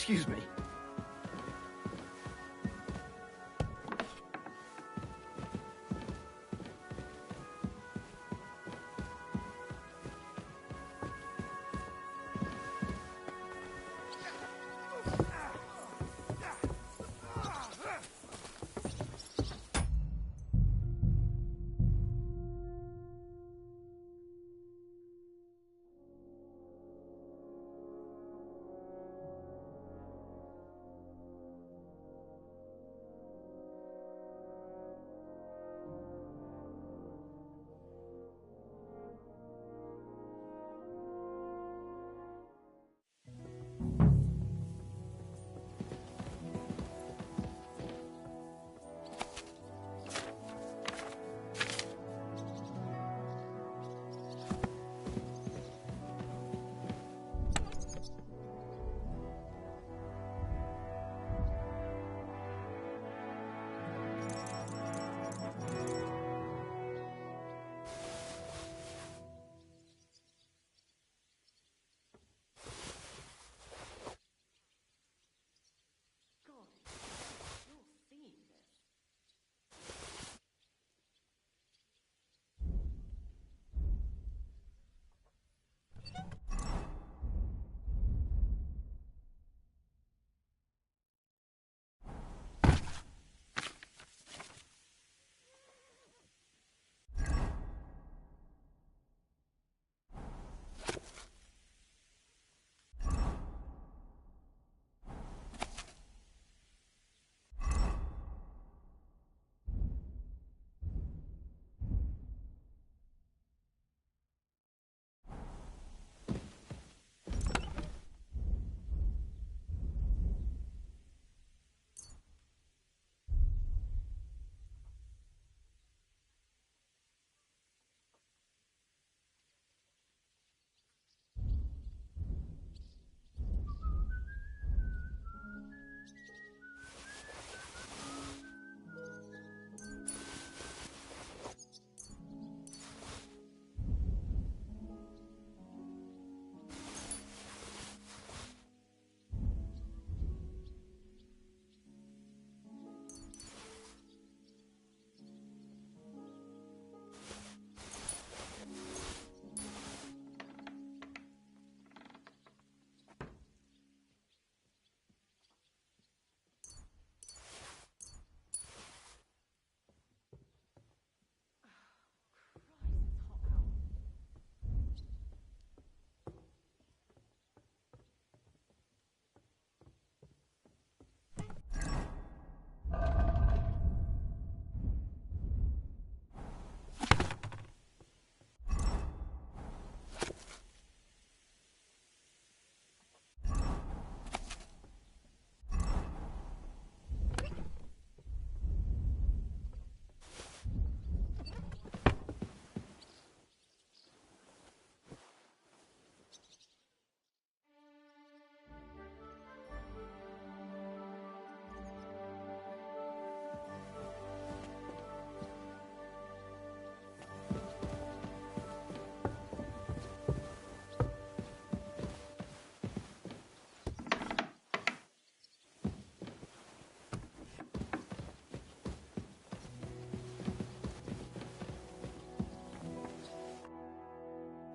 Excuse me.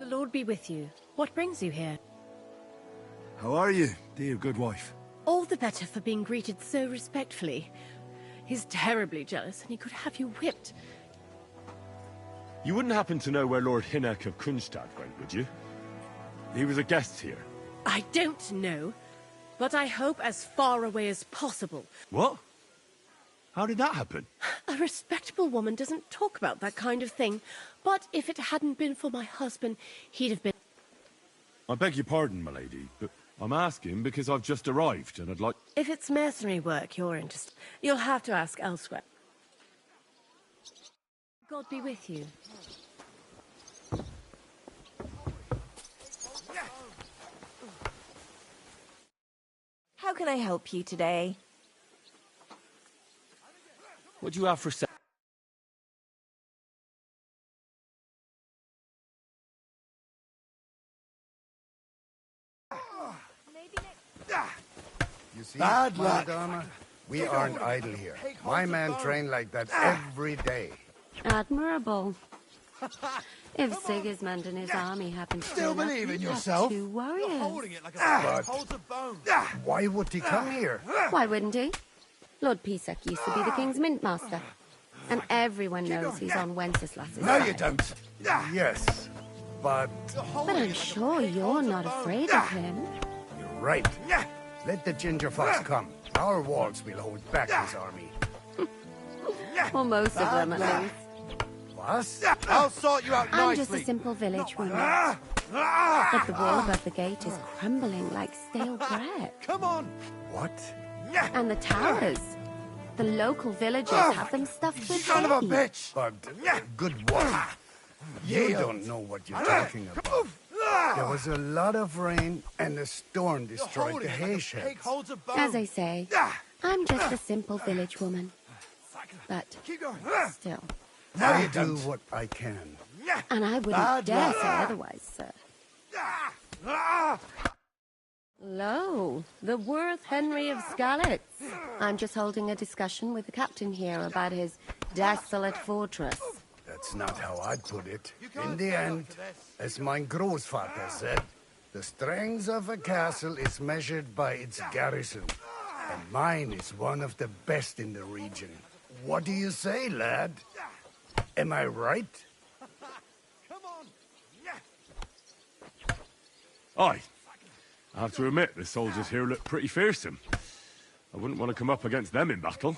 The Lord be with you. What brings you here? How are you, dear good wife? All the better for being greeted so respectfully. He's terribly jealous, and he could have you whipped. You wouldn't happen to know where Lord Hinnock of Kunstad went, would you? He was a guest here. I don't know, but I hope as far away as possible. What? How did that happen? A respectable woman doesn't talk about that kind of thing, but if it hadn't been for my husband, he'd have been... I beg your pardon, my lady, but I'm asking because I've just arrived and I'd like... If it's mercenary work you're interested, you'll have to ask elsewhere. God be with you. How can I help you today? What do you have for sale? You see, Bad luck. Madama, we aren't idle here. My men train like that every day. Admirable. If Sigismund and his army happen to Still turn up, believe in you'd have yourself? 2 warriors. But why would he come here? Why wouldn't he? Lord Pisak used to be the king's mint master. And everyone knows he's on Wenceslas's No, side. you don't. Yes, but But I'm sure you're not afraid of him. you're right. Let the ginger fox come. Our walls will hold back his army. Or most of them, at least. What? I'll sort you out I'm just a simple village woman. But the wall above the gate is crumbling like stale bread. Come on. What? And the towers. The local villagers have them stuffed with Son of a hay. bitch. But, good wife, you don't know what you're talking about. There was a lot of rain, and the storm destroyed the hay sheds. As I say, I'm just a simple village woman. But Keep going. still. No, you I do don't. what I can. And I wouldn't Bad dare luck. say otherwise, sir. Lo, the Worth Henry of Skalitz. I'm just holding a discussion with the captain here about his desolate fortress. That's not how I'd put it. In the end, as my Großvater said, the strength of a castle is measured by its garrison. And mine is one of the best in the region. What do you say, lad? Am I right? Come on. Aye. I have to admit, the soldiers here look pretty fearsome. I wouldn't want to come up against them in battle.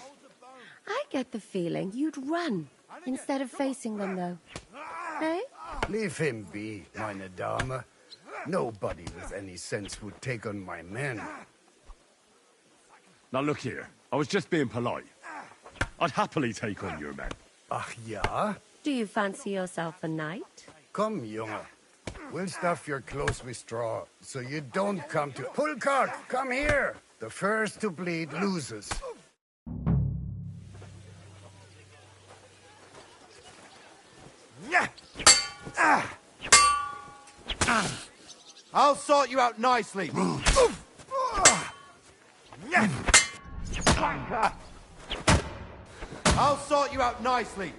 I get the feeling you'd run instead of facing them, though. Eh? Leave him be, meine Dame. Nobody with any sense would take on my men. Now look here, I was just being polite. I'd happily take on your men. Ach ja? Do you fancy yourself a knight? Come, Junge. We'll stuff your clothes with straw, so you don't come to... Pulkart, come here! The first to bleed loses. I'll sort you out nicely. I'll sort you out nicely.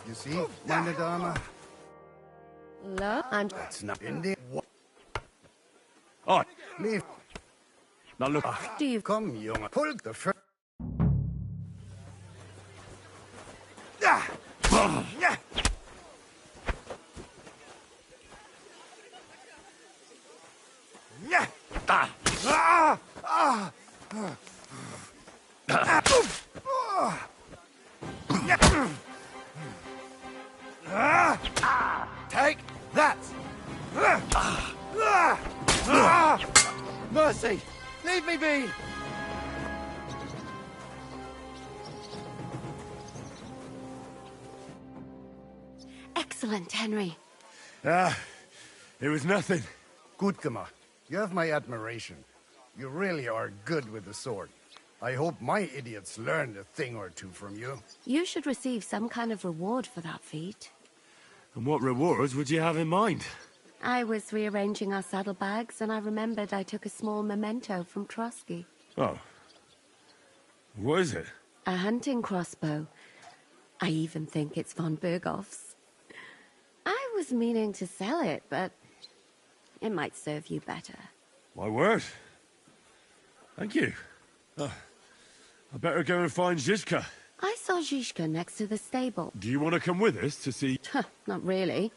You see, meine Dame? Lo, I'm... That's not in the... Aye. Leave. Now look, Do you... Come, Junge. Pull the first... Take that! Mercy! Leave me be! Excellent, Henry. it was nothing. Gut gemacht. You have my admiration. You really are good with the sword. I hope my idiots learned a thing or two from you. You should receive some kind of reward for that feat. And what rewards would you have in mind? I was rearranging our saddlebags, and I remembered I took a small memento from Trotsky. Oh. What is it? A hunting crossbow. I even think it's von Berghoff's. I was meaning to sell it, but it might serve you better. My word. Thank you. I better go and find Zizka. I saw Zizka next to the stable. Do you want to come with us to see... Not really.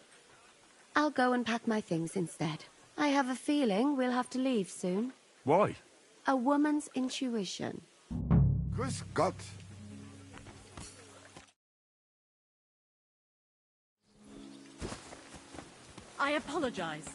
I'll go and pack my things instead. I have a feeling we'll have to leave soon. Why? A woman's intuition. Grüß Gott. I apologize.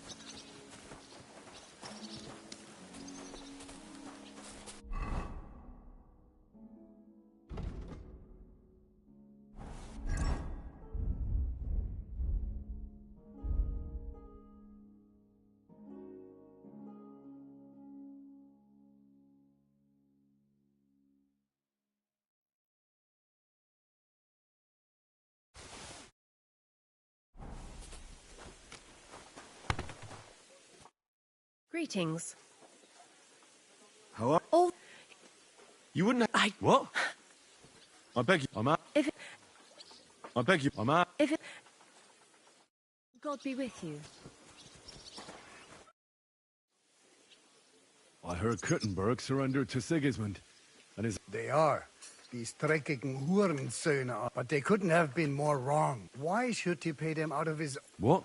Greetings. How are... Oh, You wouldn't... What? I beg you... I'm out. if it, I beg you... I'm out. if it, God be with you. I heard Kuttenberg surrendered to Sigismund, and his... They are. These dreckigen Hurensöhne are. But they couldn't have been more wrong. Why should he pay them out of his... What?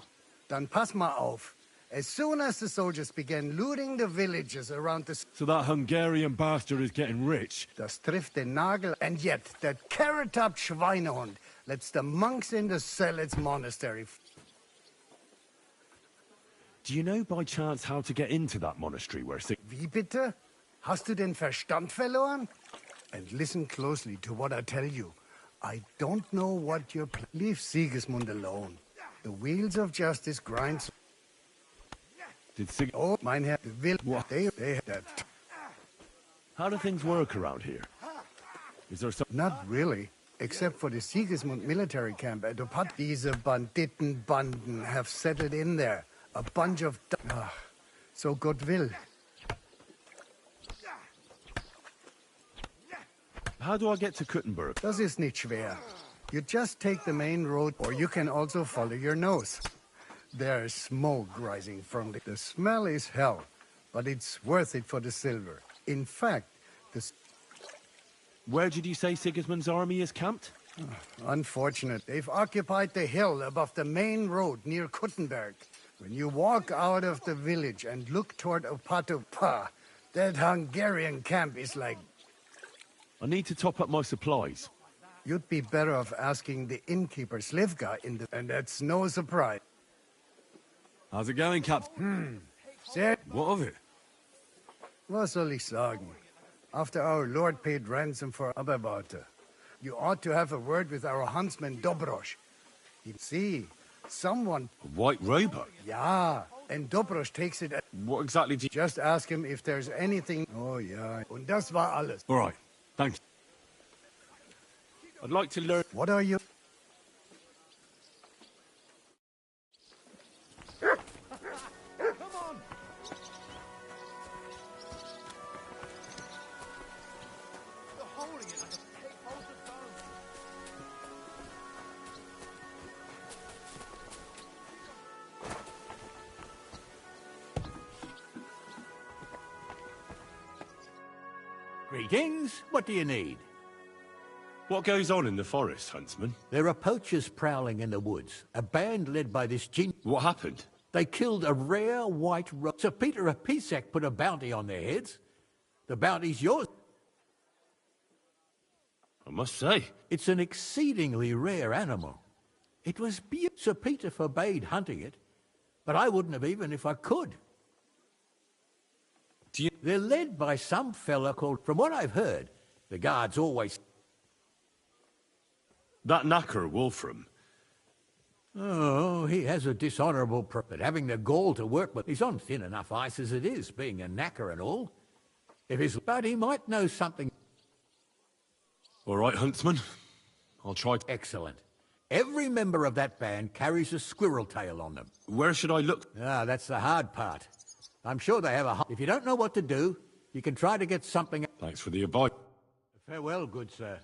Dann pass mal auf. As soon as the soldiers began looting the villages around the... So that Hungarian bastard is getting rich? Das trifft den Nagel. And yet, that carrot-top Schweinehund lets the monks in the Zealots monastery... Do you know by chance how to get into that monastery where... Wie bitte? Hast du den Verstand verloren? And listen closely to what I tell you. I don't know what you're... Leave Sigismund alone. The wheels of justice grind... Did Sig... Oh, mein Herr, will... What? They that... How do things work around here? Is there some... Not really. Except for the Sigismund military camp at Parte. These Banditenbanden have settled in there. A bunch of... so God will. How do I get to Kuttenberg? Das ist nicht schwer. You just take the main road, or you can also follow your nose. There's smoke rising from the... The smell is hell, but it's worth it for the silver. In fact, the... Where did you say Sigismund's army is camped? Unfortunate. They've occupied the hill above the main road near Kuttenberg. When you walk out of the village and look toward Opatopa, that Hungarian camp is like... I need to top up my supplies. You'd be better off asking the innkeeper Slivka in the... And that's no surprise. How's it going, Captain? Sehr... What of it? Was soll ich sagen? After our lord paid ransom for Aberwarte, you ought to have a word with our huntsman Dobrosh. See, someone... A white robot? Ja, and Dobrosh takes it... What exactly do you... Just ask him if there's anything... Oh, ja. Und das war alles. All right, thanks. I'd like to learn... What are you... Greetings. What do you need? What goes on in the forest, Huntsman? There are poachers prowling in the woods. A band led by this What happened? They killed a rare white Sir Peter of Pisac put a bounty on their heads. The bounty's yours. I must say. It's an exceedingly rare animal. It was beautiful. Sir Peter forbade hunting it, but I wouldn't have even if I could. They're led by some fella called... From what I've heard, the guards always... That knacker Wolfram. Oh, he has a dishonourable but having the gall to work with... He's on thin enough ice as it is, being a knacker and all. If he's... But he might know something... All right, Huntsman. I'll try... Excellent. Every member of that band carries a squirrel tail on them. Where should I look? Ah, that's the hard part. I'm sure they have a... If you don't know what to do, you can try to get something... Thanks for the advice. Farewell, good sir.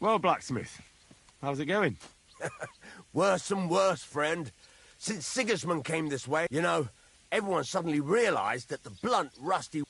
Well, blacksmith, how's it going? Worse and worse, friend. Since Sigismund came this way, you know, everyone suddenly realized that the blunt, rusty...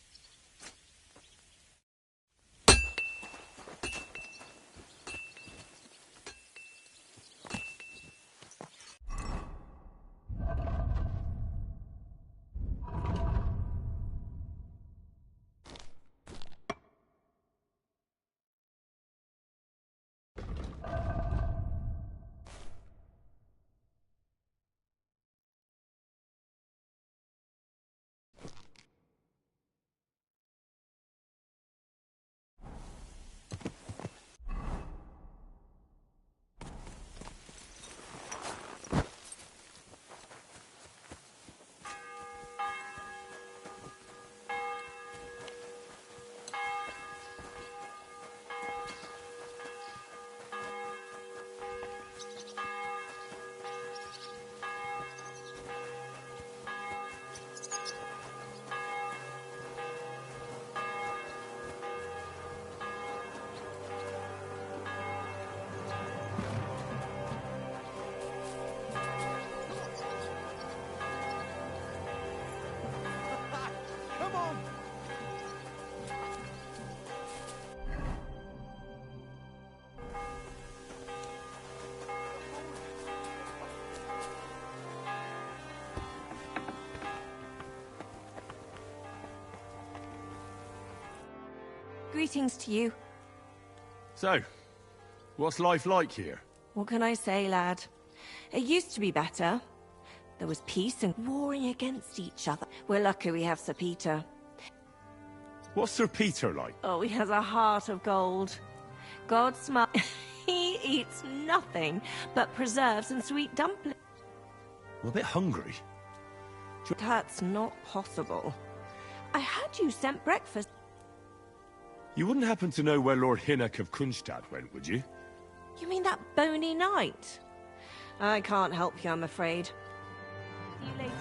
Greetings to you. So, what's life like here? What can I say, lad? It used to be better. There was peace and warring against each other. We're lucky we have Sir Peter. What's Sir Peter like? Oh, he has a heart of gold. God smile. He eats nothing but preserves and sweet dumplings. I'm a bit hungry. That's not possible. I had you sent breakfast. You wouldn't happen to know where Lord Hinnock of Kunstad went, would you? You mean that bony knight? I can't help you, I'm afraid. See you later.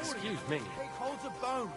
Excuse me. Take holds of bone.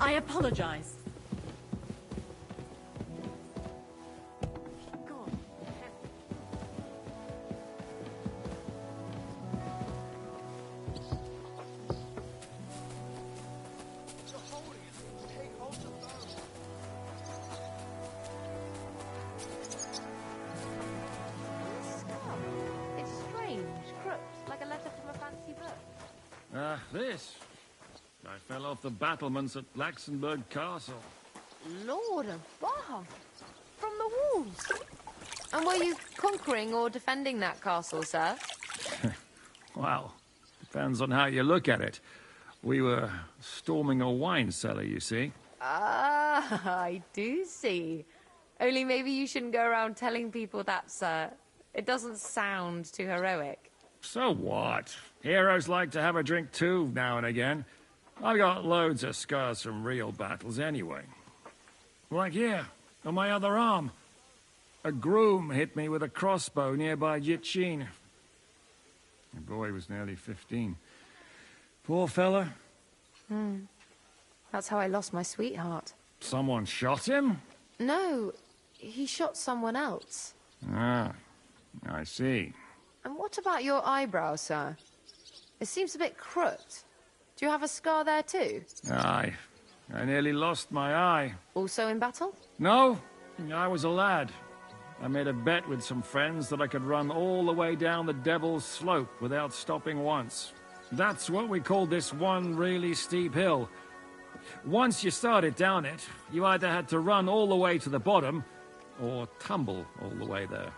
I apologize. It's strange, crooked, like a letter from a fancy book. This. I fell off the battlements at Laxenburg Castle. Lord above! From the walls! And were you conquering or defending that castle, sir? Well, depends on how you look at it. We were storming a wine cellar, you see. Ah, I do see. Only maybe you shouldn't go around telling people that, sir. It doesn't sound too heroic. So what? Heroes like to have a drink too, now and again. I've got loads of scars from real battles anyway. Like here, on my other arm. A groom hit me with a crossbow nearby Jitchin. The boy was nearly 15. Poor fella. That's how I lost my sweetheart. Someone shot him? No, he shot someone else. Ah, I see. And what about your eyebrow, sir? It seems a bit crooked. Do you have a scar there too? I nearly lost my eye. Also in battle? No, I was a lad. I made a bet with some friends that I could run all the way down the Devil's Slope without stopping once. That's what we called this one really steep hill. Once you started down it, you either had to run all the way to the bottom, or tumble all the way there.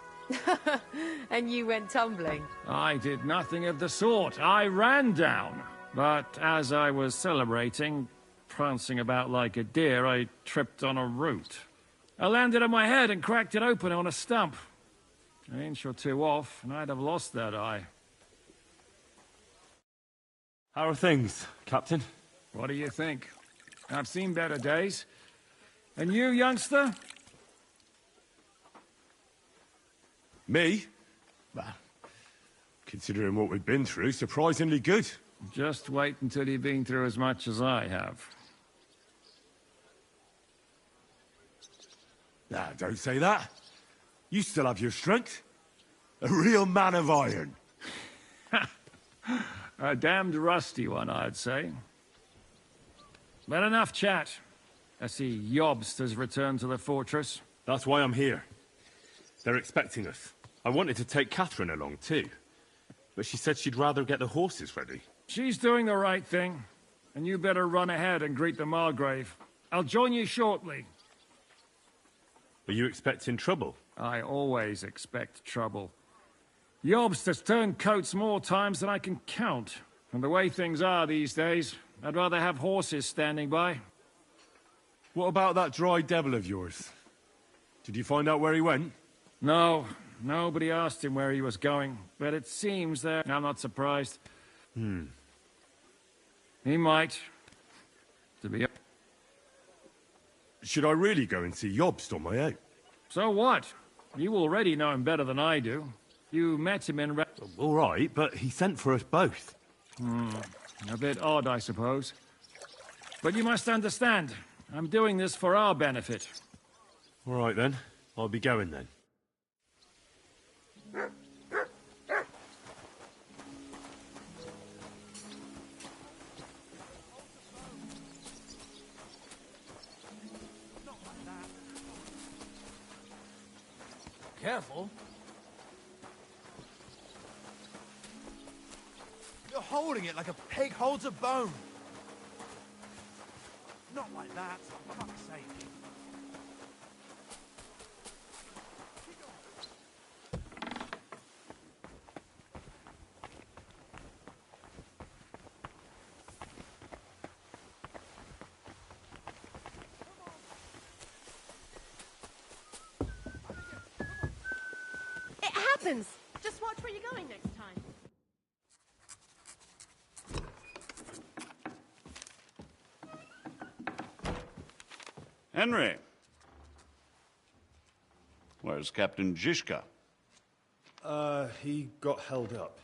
And you went tumbling? I did nothing of the sort. I ran down. But as I was celebrating, prancing about like a deer, I tripped on a root. I landed on my head and cracked it open on a stump. An inch or two off, and I'd have lost that eye. How are things, Captain? What do you think? I've seen better days. And you, youngster? Me? Well, considering what we've been through, surprisingly good. Just wait until you've been through as much as I have. Nah, don't say that. You still have your strength. A real man of iron. A damned rusty one, I'd say. But enough chat. I see Jobst has returned to the fortress. That's why I'm here. They're expecting us. I wanted to take Catherine along too, but she said she'd rather get the horses ready. She's doing the right thing, and you better run ahead and greet the Margrave. I'll join you shortly. Are you expecting trouble? I always expect trouble. Jobst has turned coats more times than I can count. And the way things are these days, I'd rather have horses standing by. What about that dry devil of yours? Did you find out where he went? No, nobody asked him where he was going, but it seems that I'm not surprised. He might. To be... Should I really go and see Jobst on my own? So what? You already know him better than I do. You met him in... All right, but he sent for us both. A bit odd, I suppose. But you must understand, I'm doing this for our benefit. All right then, I'll be going then. Careful. You're holding it like a pig holds a bone. Not like that, for fuck's sake. It happens! Just watch where you're going next time. Henry. Where's Captain Zizka? He got held up.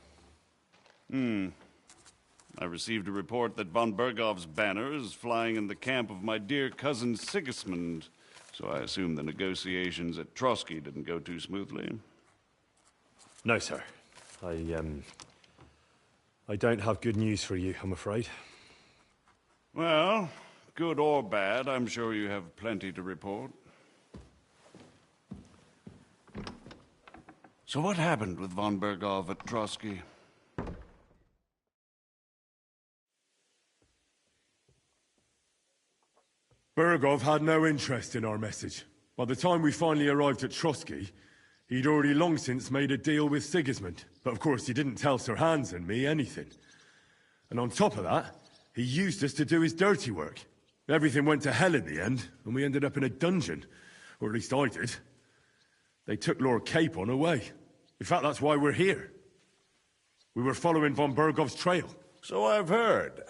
I received a report that von Bergov's banner is flying in the camp of my dear cousin Sigismund, so I assume the negotiations at Trotsky didn't go too smoothly. No, sir. I don't have good news for you, I'm afraid. Well, good or bad, I'm sure you have plenty to report. So what happened with von Bergov at Trotsky? Bergov had no interest in our message. By the time we finally arrived at Trotsky, he'd already long since made a deal with Sigismund. But of course he didn't tell Sir Hans and me anything. And on top of that, he used us to do his dirty work. Everything went to hell in the end, and we ended up in a dungeon. Or at least I did. They took Lord Capon away. In fact, that's why we're here. We were following von Bergov's trail. So I've heard.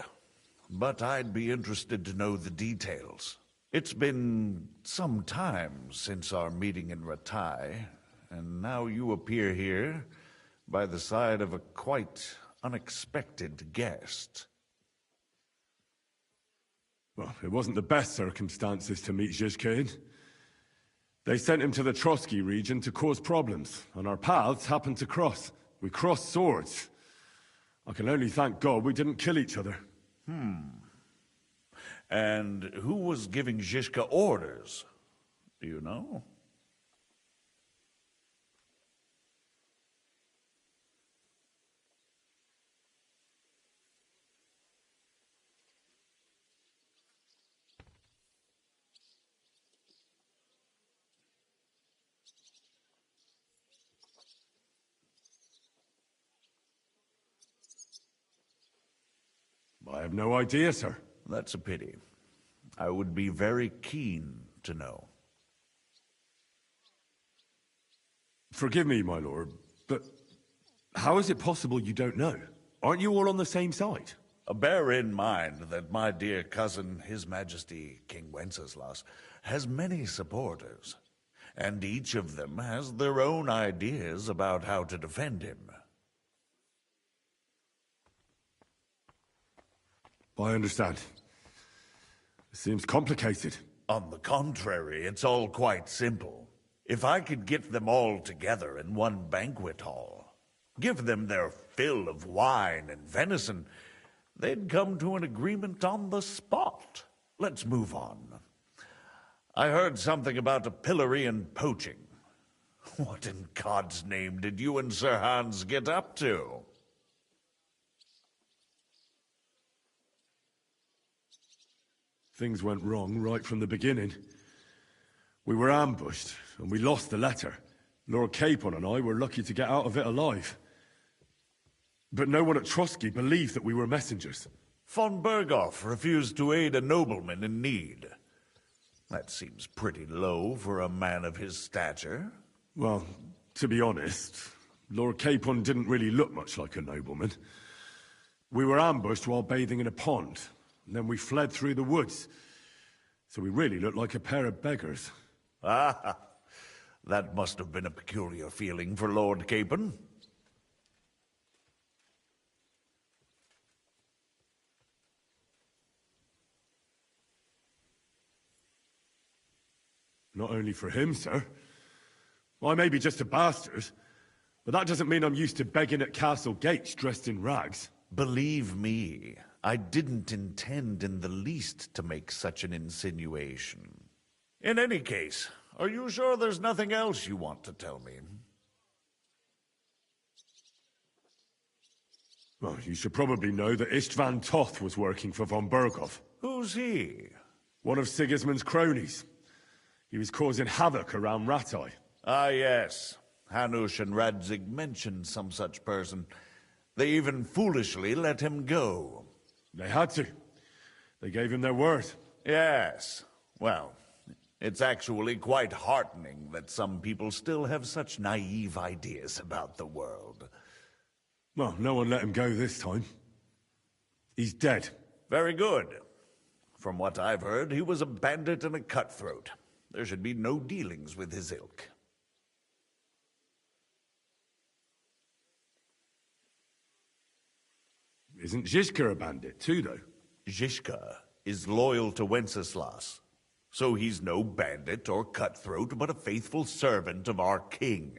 But I'd be interested to know the details. It's been some time since our meeting in Ratai, and now you appear here by the side of a quite unexpected guest. Well, it wasn't the best circumstances to meet Zhizka in. They sent him to the Trotsky region to cause problems, and our paths happened to cross. We crossed swords. I can only thank God we didn't kill each other. And who was giving Zhizka orders? Do you know? I have no idea, sir. That's a pity. I would be very keen to know. Forgive me, my lord, but how is it possible you don't know? Aren't you all on the same side? Bear in mind that my dear cousin, His Majesty King Wenceslas, has many supporters, and each of them has their own ideas about how to defend him. I understand. It seems complicated. On the contrary, it's all quite simple. If I could get them all together in one banquet hall, give them their fill of wine and venison, they'd come to an agreement on the spot. Let's move on. I heard something about a pillory and poaching. What in God's name did you and Sir Hans get up to? Things went wrong right from the beginning. We were ambushed, and we lost the letter. Lord Capon and I were lucky to get out of it alive. But no one at Trotsky believed that we were messengers. Von Bergov refused to aid a nobleman in need. That seems pretty low for a man of his stature. Well, to be honest, Lord Capon didn't really look much like a nobleman. We were ambushed while bathing in a pond, and then we fled through the woods. So we really looked like a pair of beggars. Ah, that must have been a peculiar feeling for Lord Capon. Not only for him, sir. I may be just a bastard, but that doesn't mean I'm used to begging at castle gates dressed in rags. Believe me, I didn't intend in the least to make such an insinuation. In any case, are you sure there's nothing else you want to tell me? Well, you should probably know that Istvan Toth was working for von Bergov. Who's he? One of Sigismund's cronies. He was causing havoc around Ratai. Ah, yes. Hanush and Radzig mentioned some such person. They even foolishly let him go. They had to. They gave him their word. Yes. Well, it's actually quite heartening that some people still have such naive ideas about the world. Well, no one let him go this time. He's dead. Very good. From what I've heard, he was a bandit and a cutthroat. There should be no dealings with his ilk. Isn't Zizka a bandit too, though? Zizka is loyal to Wenceslas, so he's no bandit or cutthroat, but a faithful servant of our king,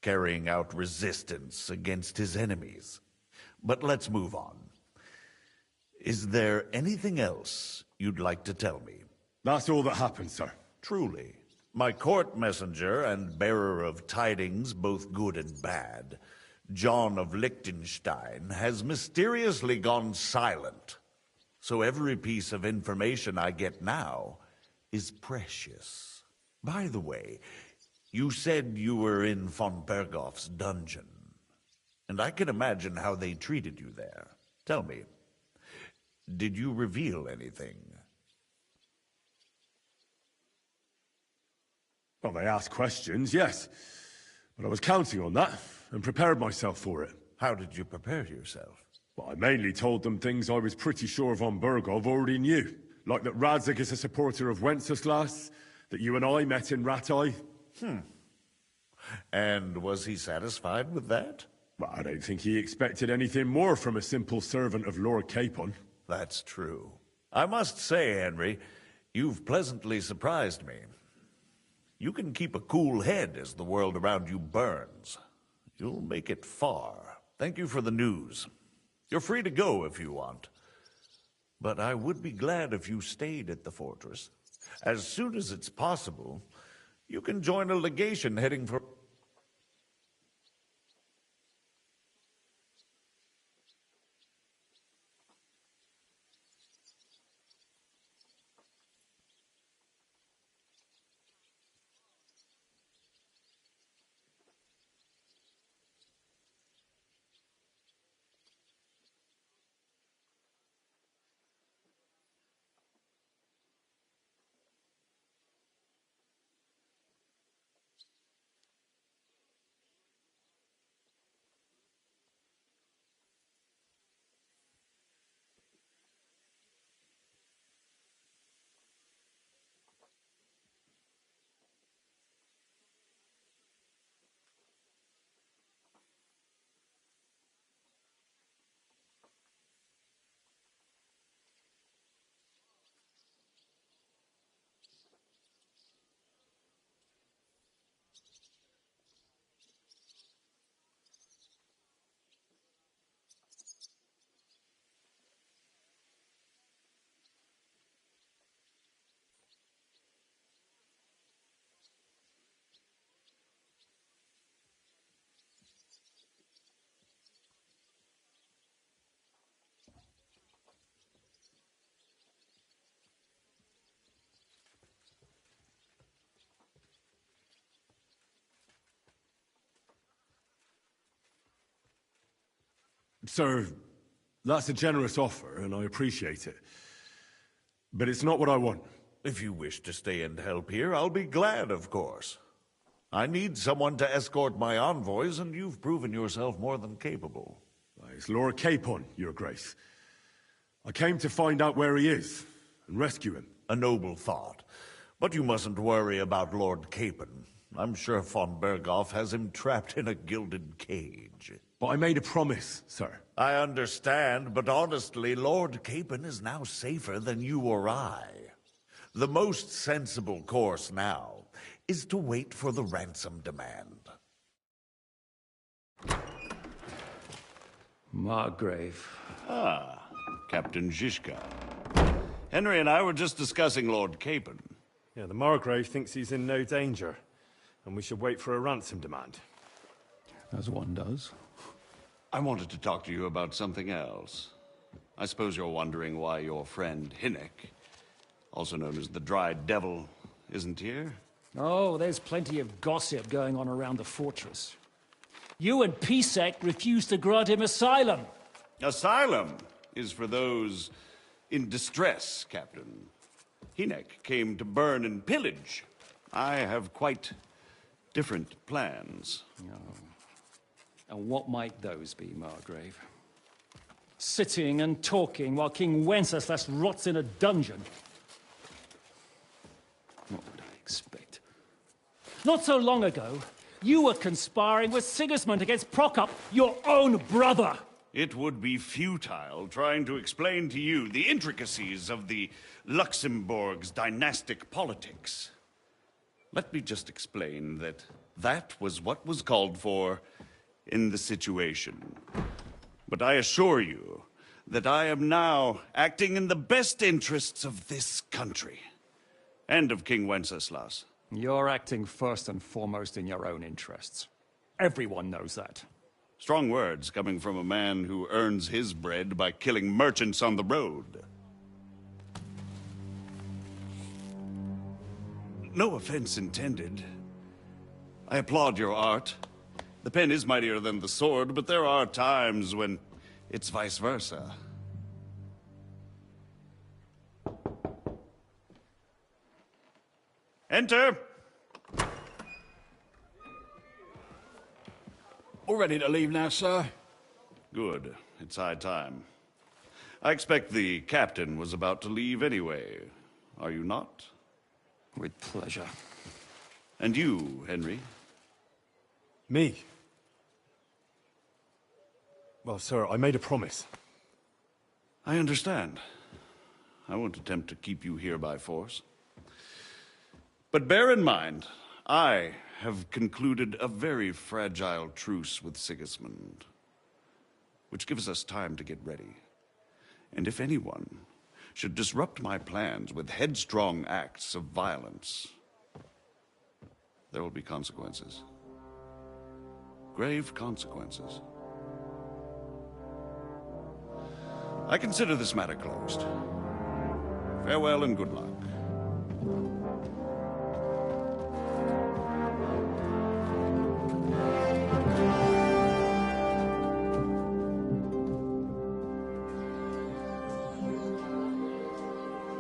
carrying out resistance against his enemies. But let's move on. Is there anything else you'd like to tell me? That's all that happened, sir. Truly. My court messenger and bearer of tidings, both good and bad, John of Liechtenstein, has mysteriously gone silent. So every piece of information I get now is precious. By the way, you said you were in von Bergoff's dungeon, and I can imagine how they treated you there. Tell me, did you reveal anything? Well, they asked questions, yes. But I was counting on that, and prepared myself for it. How did you prepare yourself? Well, I mainly told them things I was pretty sure von Bergov already knew. Like that Radzig is a supporter of Wenceslas, that you and I met in Ratai. And was he satisfied with that? Well, I don't think he expected anything more from a simple servant of Lord Capon. That's true. I must say, Henry, you've pleasantly surprised me. You can keep a cool head as the world around you burns. You'll make it far. Thank you for the news. You're free to go if you want. But I would be glad if you stayed at the fortress. As soon as it's possible, you can join a legation heading for... Sir, that's a generous offer, and I appreciate it. But it's not what I want. If you wish to stay and help here, I'll be glad, of course. I need someone to escort my envoys, and you've proven yourself more than capable. It's Lord Capon, Your Grace. I came to find out where he is, and rescue him. A noble thought. But you mustn't worry about Lord Capon. I'm sure von Bergoff has him trapped in a gilded cage. But I made a promise, sir. I understand, but honestly, Lord Capon is now safer than you or I. The most sensible course now is to wait for the ransom demand. Margrave. Ah, Captain Zizka. Henry and I were just discussing Lord Capon. Yeah, the Margrave thinks he's in no danger, and we should wait for a ransom demand. As one does. I wanted to talk to you about something else. I suppose you're wondering why your friend Hinnek, also known as the Dried Devil, isn't here? Oh, there's plenty of gossip going on around the fortress. You and Pisek refused to grant him asylum. Asylum is for those in distress, Captain. Hinnek came to burn and pillage. I have quite different plans. Oh. And what might those be, Margrave? Sitting and talking while King Wenceslas rots in a dungeon. What would I expect? Not so long ago, you were conspiring with Sigismund against Prokop, your own brother. It would be futile trying to explain to you the intricacies of the Luxembourg's dynastic politics. Let me just explain that that was what was called for in the situation. But I assure you that I am now acting in the best interests of this country and of King Wenceslas. You're acting first and foremost in your own interests. Everyone knows that. Strong words coming from a man who earns his bread by killing merchants on the road. No offense intended. I applaud your art. The pen is mightier than the sword, but there are times when it's vice versa. Enter! All ready to leave now, sir? Good. It's high time. I expect the captain was about to leave anyway. Are you not? With pleasure. And you, Henry? Me? Well, sir, I made a promise. I understand. I won't attempt to keep you here by force. But bear in mind, I have concluded a very fragile truce with Sigismund, which gives us time to get ready. And if anyone should disrupt my plans with headstrong acts of violence, there will be consequences. Grave consequences. I consider this matter closed. Farewell and good luck.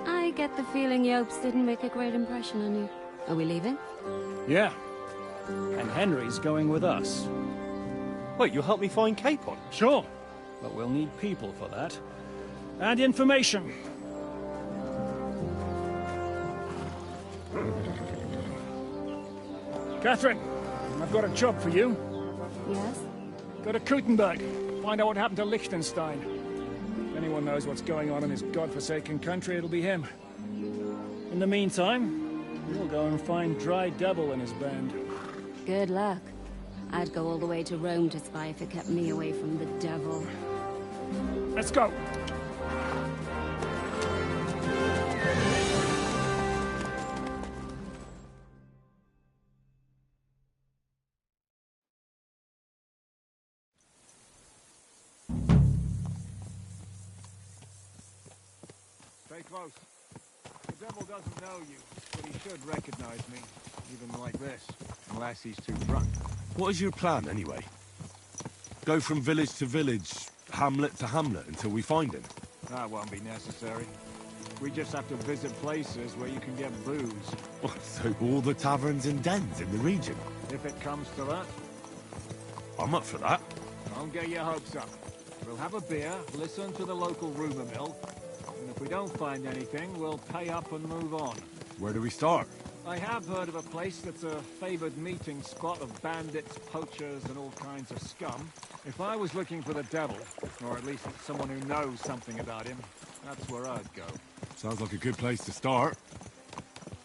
I get the feeling Yopes didn't make a great impression on you. Are we leaving? Yeah. And Henry's going with us. Wait, you'll help me find Capon? Sure. But we'll need people for that. And information. Catherine, I've got a job for you. Yes? Go to Kuttenberg. Find out what happened to Liechtenstein. If anyone knows what's going on in this godforsaken country, it'll be him. In the meantime, we'll go and find Dry Devil and his band. Good luck. I'd go all the way to Rome to spy if it kept me away from the devil. Let's go! Stay close. The devil doesn't know you, but he should recognize me, even like this, unless he's too drunk. What is your plan, anyway? Go from village to village, hamlet to hamlet, until we find him? That won't be necessary. We just have to visit places where you can get booze. Oh, so all the taverns and dens in the region? If it comes to that. I'm up for that. Don't get your hopes up. We'll have a beer, listen to the local rumor mill, and if we don't find anything, we'll pay up and move on. Where do we start? I have heard of a place that's a favored meeting spot of bandits, poachers, and all kinds of scum. If I was looking for the devil, or at least someone who knows something about him, that's where I'd go. Sounds like a good place to start.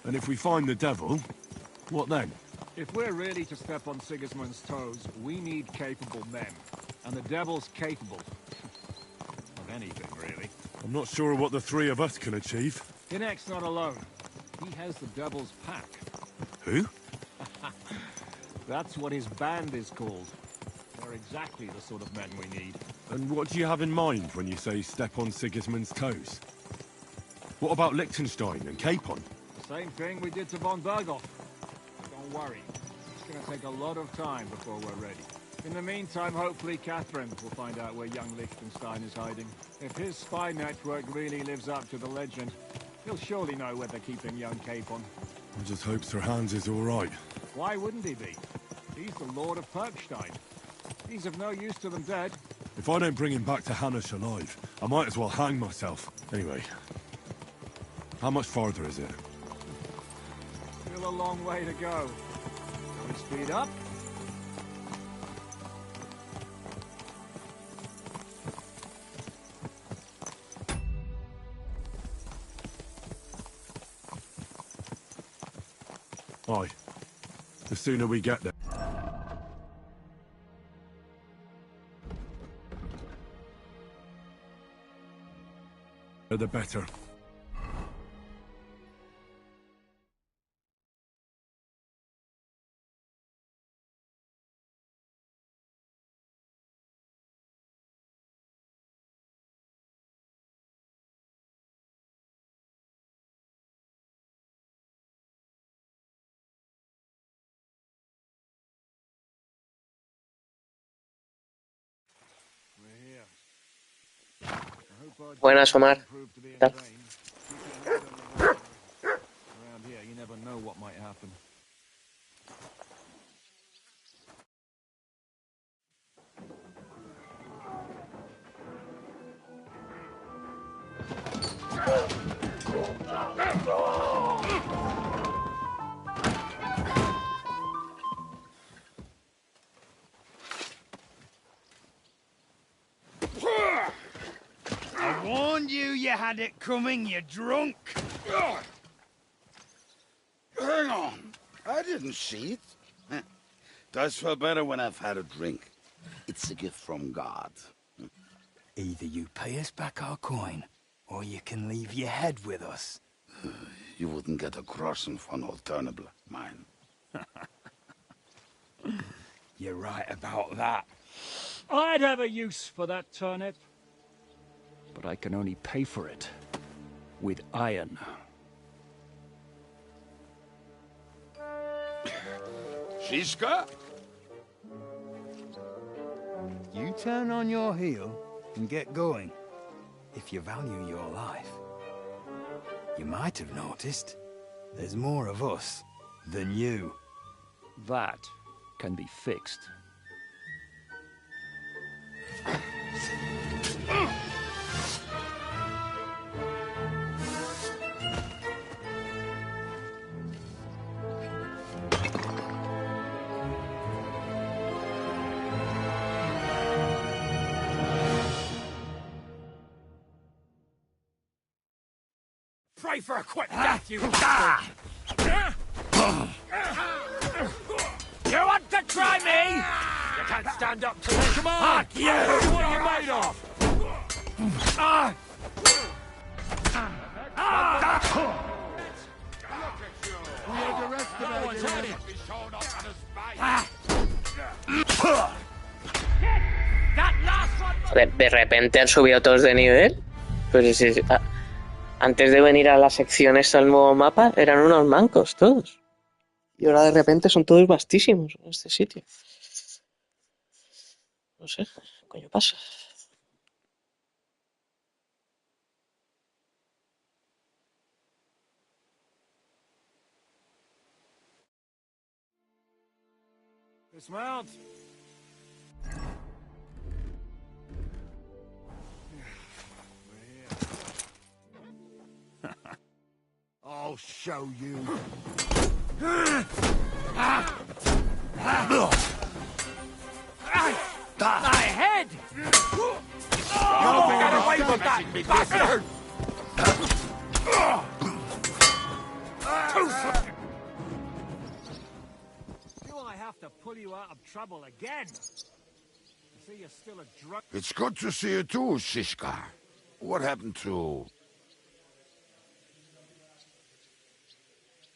And if we find the devil, what then? If we're really to step on Sigismund's toes, we need capable men. And the devil's capable. Of anything, really. I'm not sure what the three of us can achieve. Hinek's not alone. He has the devil's pack. Who? That's what his band is called. They're exactly the sort of men we need. And what do you have in mind when you say step on Sigismund's toes? What about Liechtenstein and Capon? The same thing we did to von Berghoff. Don't worry. It's gonna take a lot of time before we're ready. In the meantime, hopefully Catherine will find out where young Liechtenstein is hiding. If his spy network really lives up to the legend, he'll surely know where they're keeping young Capon. I just hope Sir Hans is all right. Why wouldn't he be? He's the Lord of Perkstein. He's of no use to them dead. If I don't bring him back to Hannish alive, I might as well hang myself. Anyway, how much farther is it? Still a long way to go. Shall we speed up? Aye. The sooner we get there, the better. Buenas, Omar. ¿Qué tal? Around here, you never know what might happen. I warned you had it coming, you drunk. Hang on. I didn't see it. Does feel better when I've had a drink. It's a gift from God. Either you pay us back our coin, or you can leave your head with us. You wouldn't get a crossing for an alternative, mine. You're right about that. I'd have a use for that turnip. But I can only pay for it with iron. Shiska? You turn on your heel and get going, if you value your life. You might have noticed there's more of us than you. That can be fixed. Pray for a quick death, you You want to try me? You can't stand up to this. Come on! Fuck you! What are you made of? Joder, de repente han subido todos de nivel. Pero si antes de venir a la sección esta del nuevo mapa eran unos mancos todos. Y ahora de repente son todos vastísimos en este sitio. No sé, ¿qué coño pasa? Dismount. I'll show you. My head! Get away from that, bastard! Do I have to pull you out of trouble again? I see you're still a drunk. It's good to see you too, Shishka. What happened to...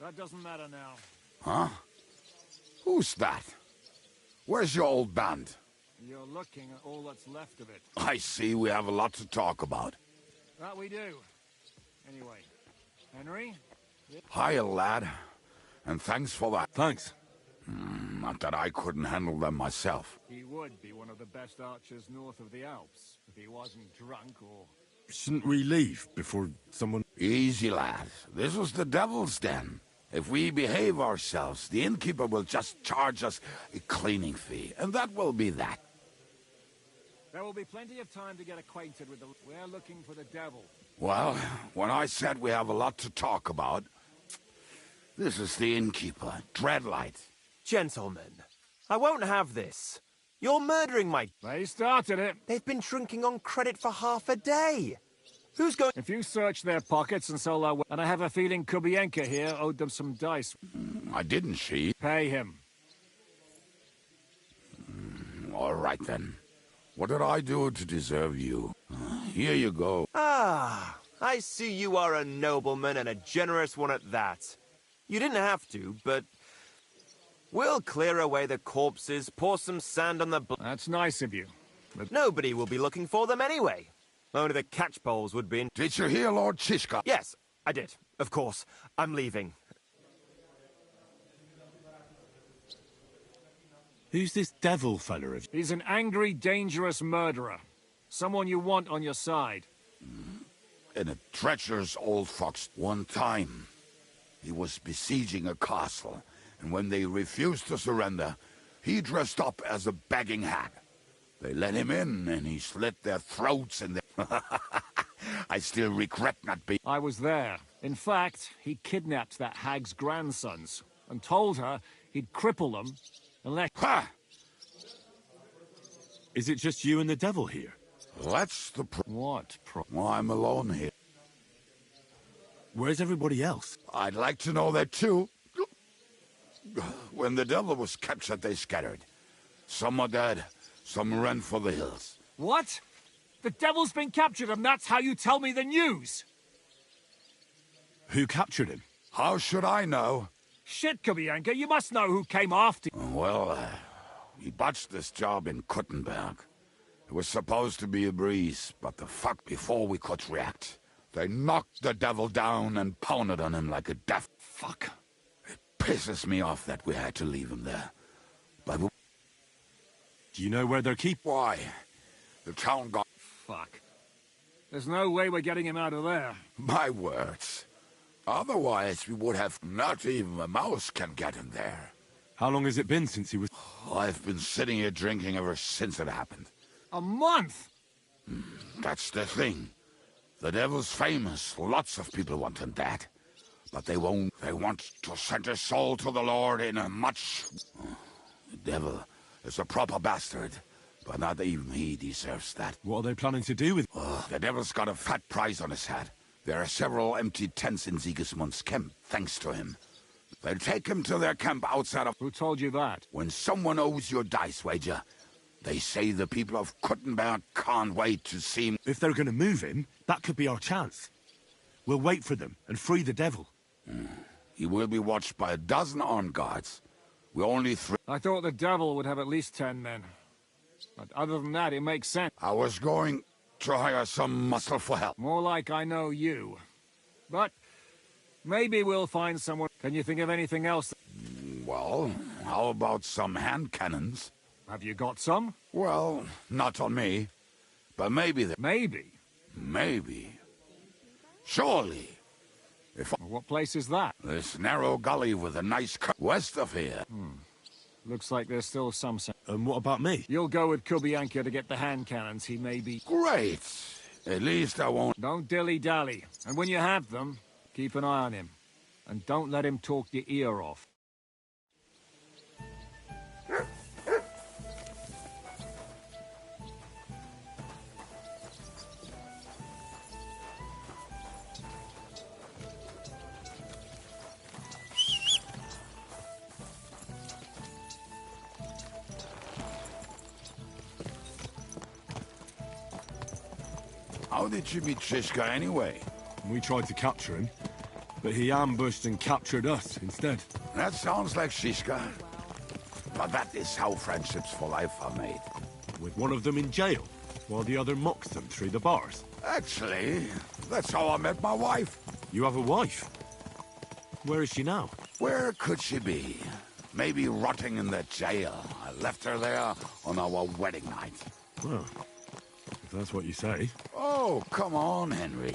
That doesn't matter now. Huh? Who's that? Where's your old band? You're looking at all that's left of it. I see we have a lot to talk about. That we do. Anyway, Henry? Hiya, lad. And thanks for that. Thanks. Not that I couldn't handle them myself. He would be one of the best archers north of the Alps, if he wasn't drunk or... Shouldn't we leave before someone... Easy, lad. This was the devil's den. If we behave ourselves, the innkeeper will just charge us a cleaning fee, and that will be that. There will be plenty of time to get acquainted with the... We're looking for the devil. Well, when I said we have a lot to talk about, this is the innkeeper, Dreadlight. Gentlemen, I won't have this. You're murdering my... They started it. They've been drinking on credit for half a day. Who's going... If you search their pockets and sell their... And I have a feeling Kubienka here owed them some dice. I didn't, she? Pay him. All right, then. What did I do to deserve you? Here you go. Ah, I see you are a nobleman and a generous one at that. You didn't have to, but we'll clear away the corpses, pour some sand on the... That's nice of you. But nobody will be looking for them anyway. Only the catchpoles would be in... Did you hear Lord Shishka? Yes, I did. Of course. I'm leaving. Who's this devil fella of... He's an angry, dangerous murderer. Someone you want on your side. In a treacherous old fox. One time, he was besieging a castle, and when they refused to surrender, he dressed up as a begging hag. They let him in, and he slit their throats and I still regret not being... I was there. In fact, he kidnapped that hag's grandsons and told her he'd cripple them and let... Ha! Is it just you and the devil here? That's the What Well, I'm alone here. Where's everybody else? I'd like to know that too. When the devil was captured, they scattered. Some are dead, some ran for the hills. What? The devil's been captured and that's how you tell me the news? Who captured him? How should I know? Shit, Kubianka, you must know who came after you. Well, he botched this job in Kuttenberg. It was supposed to be a breeze, but the fuck before we could react. They knocked the devil down and pounded on him like a deaf fuck. It pisses me off that we had to leave him there. But do you know where they're keep? Why? The town got... Fuck. There's no way we're getting him out of there. My words. Otherwise, we would have... Not even a mouse can get him there. How long has it been since he was... I've been sitting here drinking ever since it happened. A month? That's the thing. The devil's famous. Lots of people want him dead. But they won't. They want to send his soul to the Lord in a much... The devil is a proper bastard. But not even he deserves that. What are they planning to do with... The devil's got a fat price on his head. There are several empty tents in Sigismund's camp, thanks to him. They'll take him to their camp outside of... Who told you that? When someone owes your dice wager, they say the people of Kuttenberg can't wait to see him. If they're going to move him, that could be our chance. We'll wait for them and free the devil. He will be watched by a dozen armed guards. We're only 3... I thought the devil would have at least 10 men. But other than that, it makes sense. I was going to hire some muscle for help. More like I know you. But maybe we'll find someone. Can you think of anything else? Well, how about some hand cannons? Have you got some? Well, not on me. But maybe... Maybe? Maybe. Surely. What place is that? This narrow gully with a nice cut west of here. Looks like there's still some... And what about me? You'll go with Kubianka to get the hand cannons. He may be... Great. At least I won't... Don't dilly-dally. And when you have them, keep an eye on him. And don't let him talk your ear off. How did you meet Shishka anyway? We tried to capture him, but he ambushed and captured us instead. That sounds like Shishka. But that is how friendships for life are made. With one of them in jail, while the other mocks them through the bars. Actually, that's how I met my wife. You have a wife? Where is she now? Where could she be? Maybe rotting in the jail. I left her there on our wedding night. Well, if that's what you say. Oh, come on, Henry.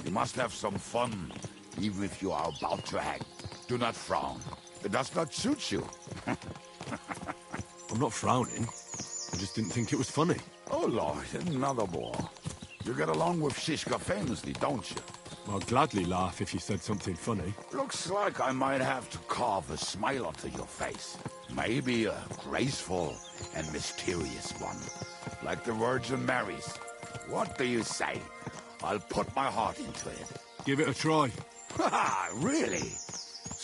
You must have some fun, even if you are about to hang. Do not frown. It does not suit you. I'm not frowning. I just didn't think it was funny. Oh, Lord, another ball. You get along with Shishka famously, don't you? I'll gladly laugh if you said something funny. Looks like I might have to carve a smile onto your face. Maybe a graceful and mysterious one. Like the Virgin Mary's. What do you say? I'll put my heart into it. Give it a try. Ha! Really?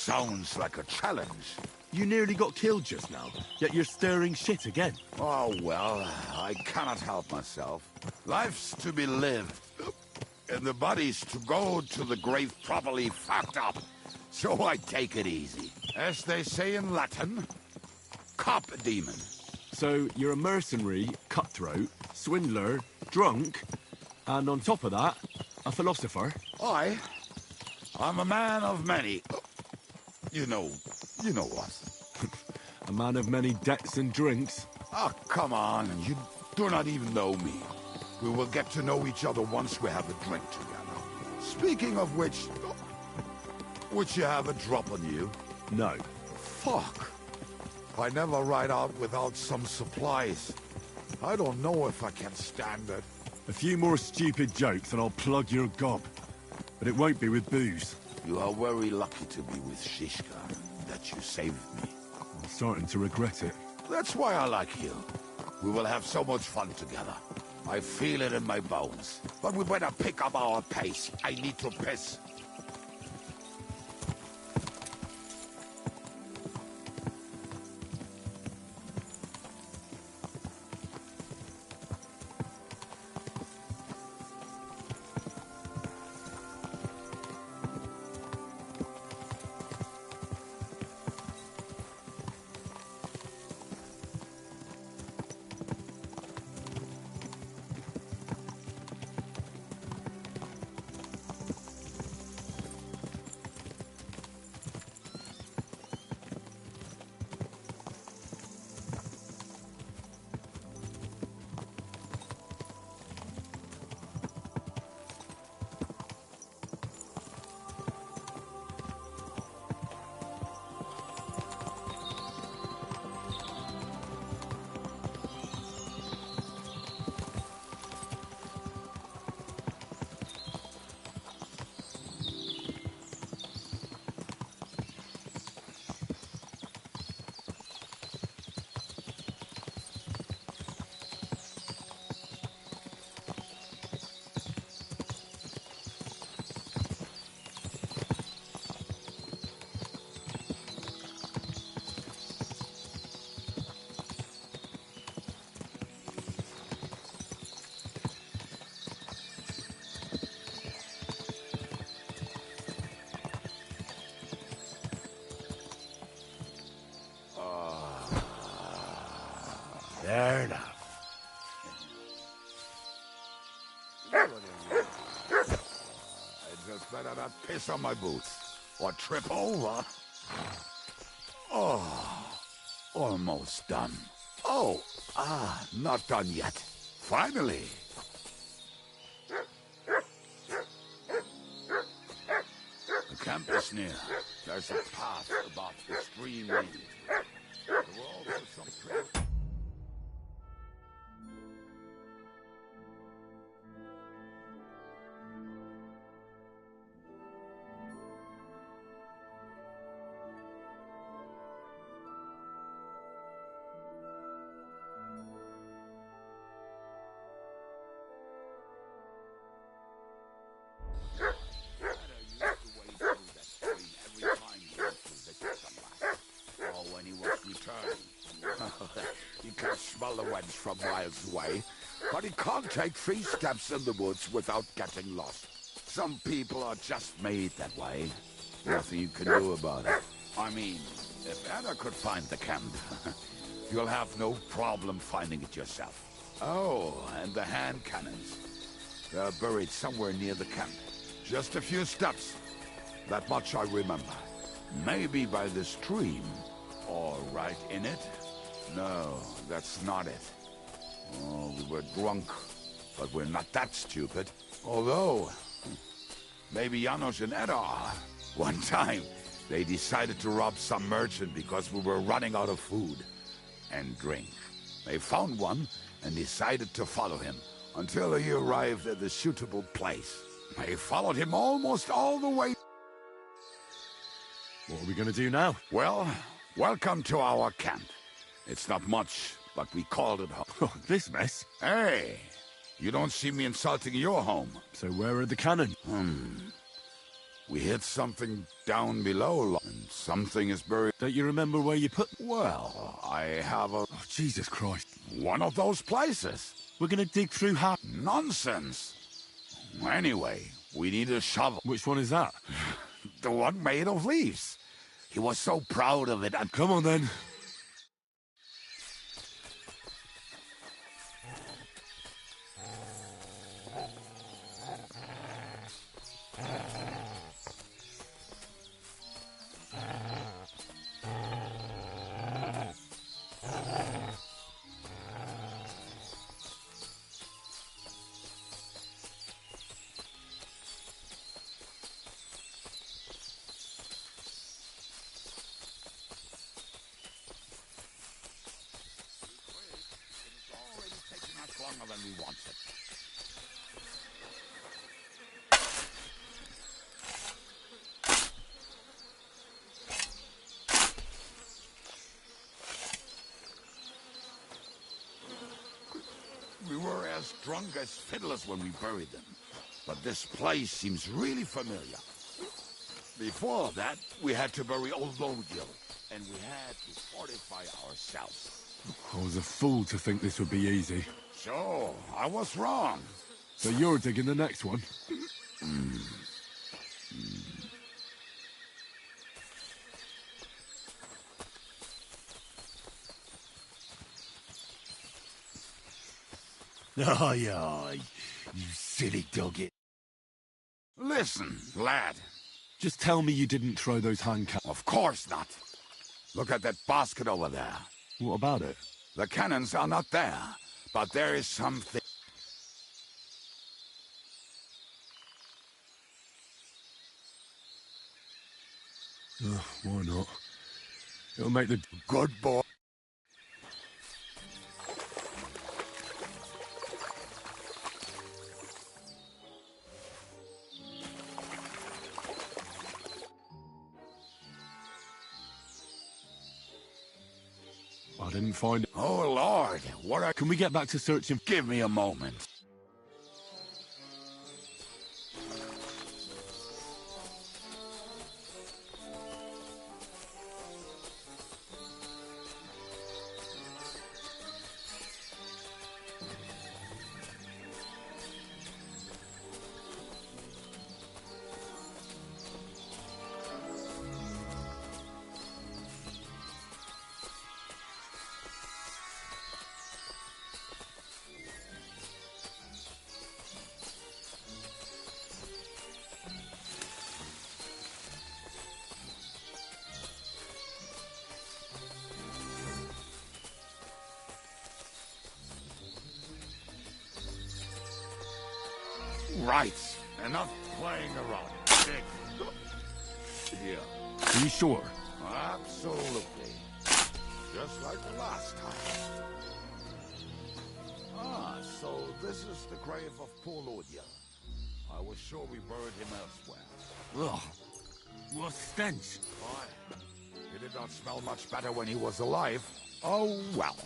Sounds like a challenge. You nearly got killed just now, yet you're stirring shit again. Oh, well, I cannot help myself. Life's to be lived, and the body's to go to the grave properly fucked up. So I take it easy. As they say in Latin, cop a demon. So you're a mercenary, cutthroat, swindler, drunk, and on top of that, a philosopher? I'm a man of many... You know what? A man of many debts and drinks? Oh, come on, you do not even know me. We will get to know each other once we have a drink together. Speaking of which... Would you have a drop on you? No. Fuck. I never ride out without some supplies. I don't know if I can stand it. A few more stupid jokes and I'll plug your gob. But it won't be with booze. You are very lucky to be with Shishka, that you saved me. I'm starting to regret it. That's why I like you. We will have so much fun together. I feel it in my bones. But we better pick up our pace. I need to piss. Fair enough. I just better not piss on my boots. Or trip over. Oh, almost done. Oh, not done yet. Finally. The camp is near. There's a path about the stream leading to it. There were also some trails. He can smell the wench from miles away, but he can't take 3 steps in the woods without getting lost. Some people are just made that way. Nothing you can do about it. I mean, if Anna could find the camp, you'll have no problem finding it yourself. Oh, and the hand cannons. They're buried somewhere near the camp. Just a few steps. That much I remember. Maybe by the stream, or right in it. No, that's not it. Oh, we were drunk, but we're not that stupid. Although, maybe Janos and Edda are. One time, they decided to rob some merchant because we were running out of food and drink. They found one and decided to follow him until he arrived at the suitable place. They followed him almost all the way. What are we going to do now? Well, welcome to our camp. It's not much, but we called it home. Oh, this mess? Hey, you don't see me insulting your home. So where are the cannon? We hit something down below, and something is buried. Don't you remember where you put... Well, I have a... Oh, Jesus Christ. One of those places. We're gonna dig through half... Nonsense. Anyway, we need a shovel. Which one is that? The one made of leaves. He was so proud of it and... Come on, then. Longer than we wanted. We were as drunk as fiddlers when we buried them, but this place seems really familiar. Before that, we had to bury old Lodiel, and we had to fortify ourselves. I was a fool to think this would be easy. So, I was wrong. So you're digging the next one? Aye, aye. You silly dogget. Listen, lad. Just tell me you didn't throw those handcuffs. Of course not. Look at that basket over there. What about it? The cannons are not there, but there is something... Why not? It'll make the... Good boy. I didn't find it. Oh, Lord. What a... Can we get back to searching? Give me a moment. Right. Enough playing around. Dig. Here. Are you sure? Absolutely. Just like the last time. Ah, so this is the grave of poor Lodiel. I was sure we buried him elsewhere. Ugh. What stench. Why? He did not smell much better when he was alive. Oh, well.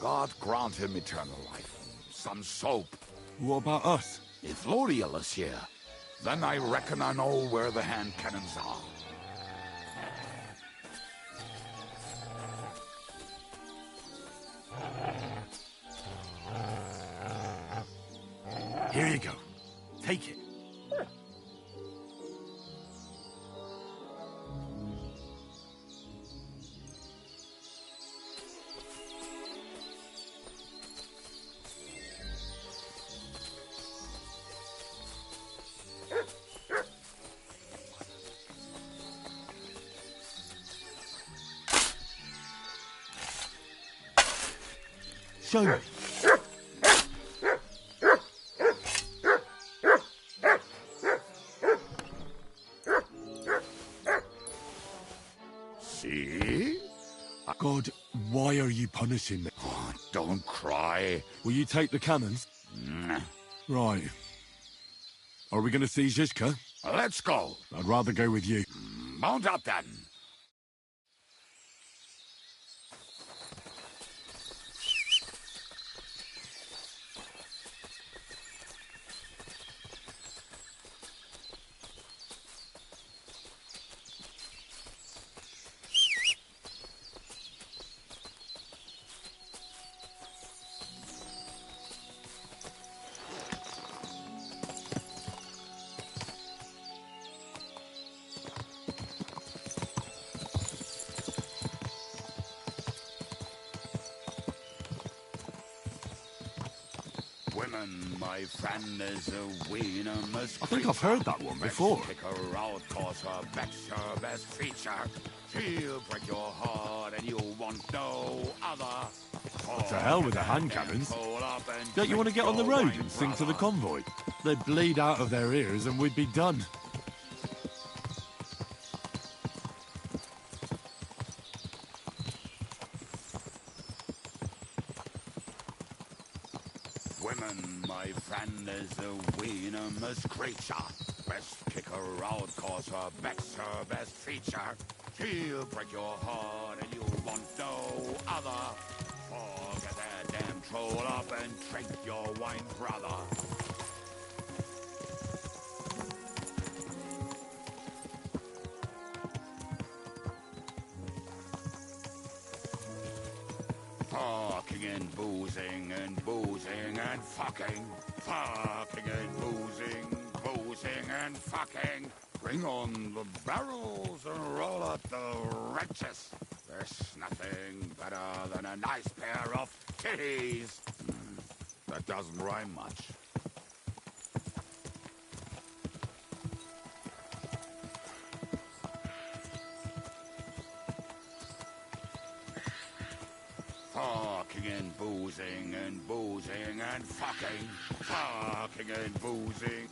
God grant him eternal life. Some soap. What about us? If Lodiel is here, then I reckon I know where the hand cannons are. Here you go. Take it. Show me. See? God, why are you punishing me? Oh, don't cry. Will you take the cannons? Right. Are we going to see Zizka? Let's go. I'd rather go with you. Mount up then. Women, my friend, is a venomous I think I've heard that one before. Kick her out, cause her back's her best feature. She'll break your heart and you want no other. To hell with the hand cannons. Don't you want to get on the road and sing to the convoy? They'd bleed out of their ears and we'd be done. Women, my friend, is a venomous creature. Best kick her out, cause her back's her best feature. She'll break your heart and you want no other. Forget that damn troll up and drink your wine, brother. Fucking and boozing and boozing and fucking. Fucking and boozing, boozing and fucking. Bring on the barrels and roll out the wrenches. There's nothing better than a nice pair of titties. That doesn't rhyme much. Fucking and boozing and boozing and fucking. Fucking and boozing.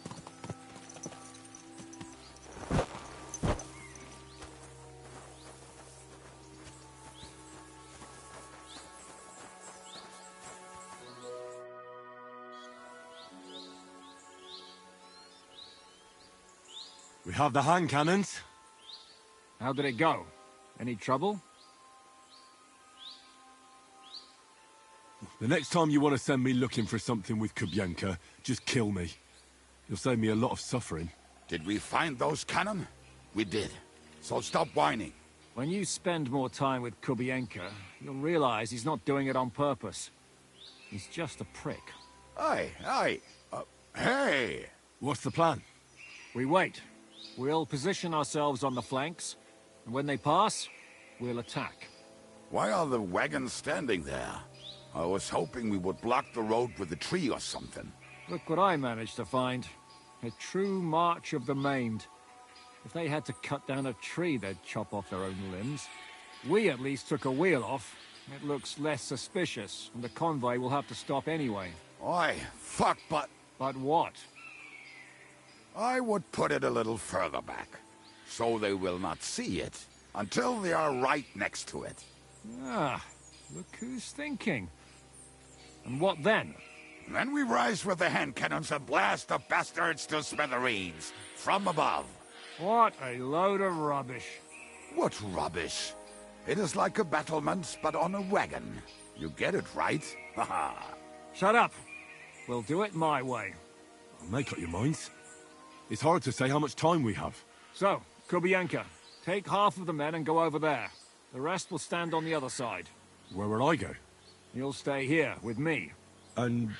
We have the hand cannons. How did it go? Any trouble? The next time you want to send me looking for something with Kubienka, just kill me. You'll save me a lot of suffering. Did we find those cannon? We did. So stop whining. When you spend more time with Kubienka, you'll realize he's not doing it on purpose. He's just a prick. Hey! What's the plan? We wait. We'll position ourselves on the flanks, and when they pass, we'll attack. Why are the wagons standing there? I was hoping we would block the road with a tree or something. Look what I managed to find. A true march of the maimed. If they had to cut down a tree, they'd chop off their own limbs. We at least took a wheel off. It looks less suspicious, and the convoy will have to stop anyway. Oi, fuck, but... But what? I would put it a little further back, so they will not see it, until they are right next to it. Ah, look who's thinking. And what then? Then we rise with the hand cannons and blast the bastards to smithereens, from above. What a load of rubbish. What rubbish? It is like a battlement, but on a wagon. You get it, right? Haha. Shut up. We'll do it my way. Make up your minds. It's hard to say how much time we have. So, Kubienka, take half of the men and go over there. The rest will stand on the other side. Where will I go? You'll stay here, with me. And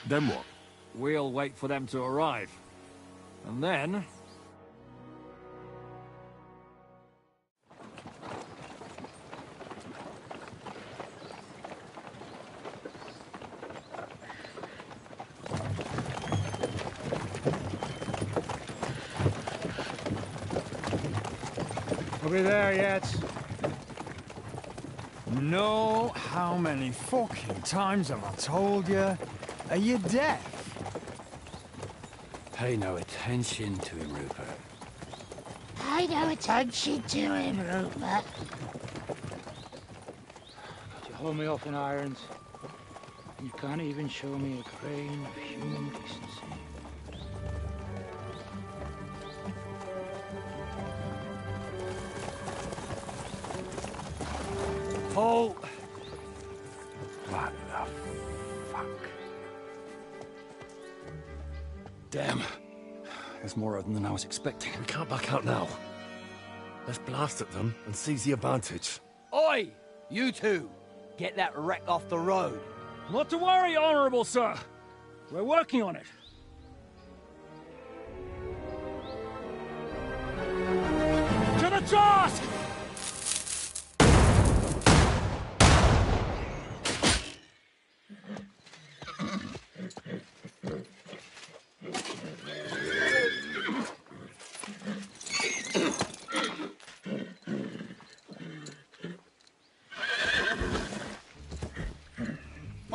then what? We'll wait for them to arrive. And then... We'll be there yet. No, how many fucking times have I told you? Are you deaf? Pay no attention to him, Rupert. Pay no attention to him, Rupert. You hold me up in irons. You can't even show me a grain of human decency. Halt! What the fuck? Damn. There's more of them than I was expecting. We can't back out now. Let's blast at them and seize the advantage. Oi! You two! Get that wreck off the road. Not to worry, Honorable Sir. We're working on it. To the task!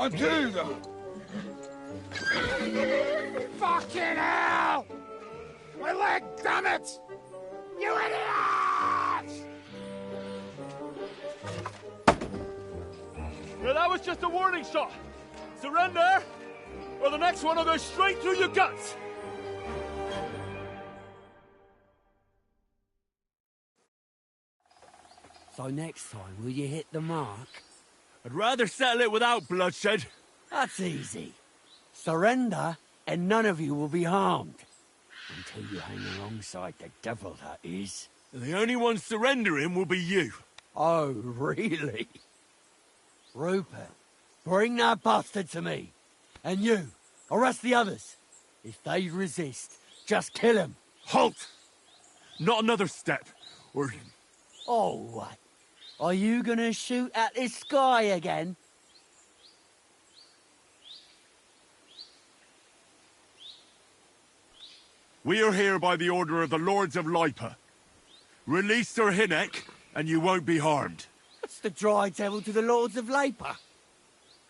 Matilda! Fucking hell! My leg, damn it! You idiots! Well, that was just a warning shot. Surrender, or the next one will go straight through your guts. So next time, will you hit the mark? I'd rather settle it without bloodshed. That's easy. Surrender, and none of you will be harmed. Until you hang alongside the devil, that is. The only one surrendering will be you. Oh, really? Rupert, bring that bastard to me. And you, arrest the others. If they resist, just kill them. Halt! Not another step, or... Oh, what? Are you gonna shoot at this sky again? We are here by the order of the Lords of Lipa. Release Sir Hynek, and you won't be harmed. What's the dry devil to the Lords of Lipa?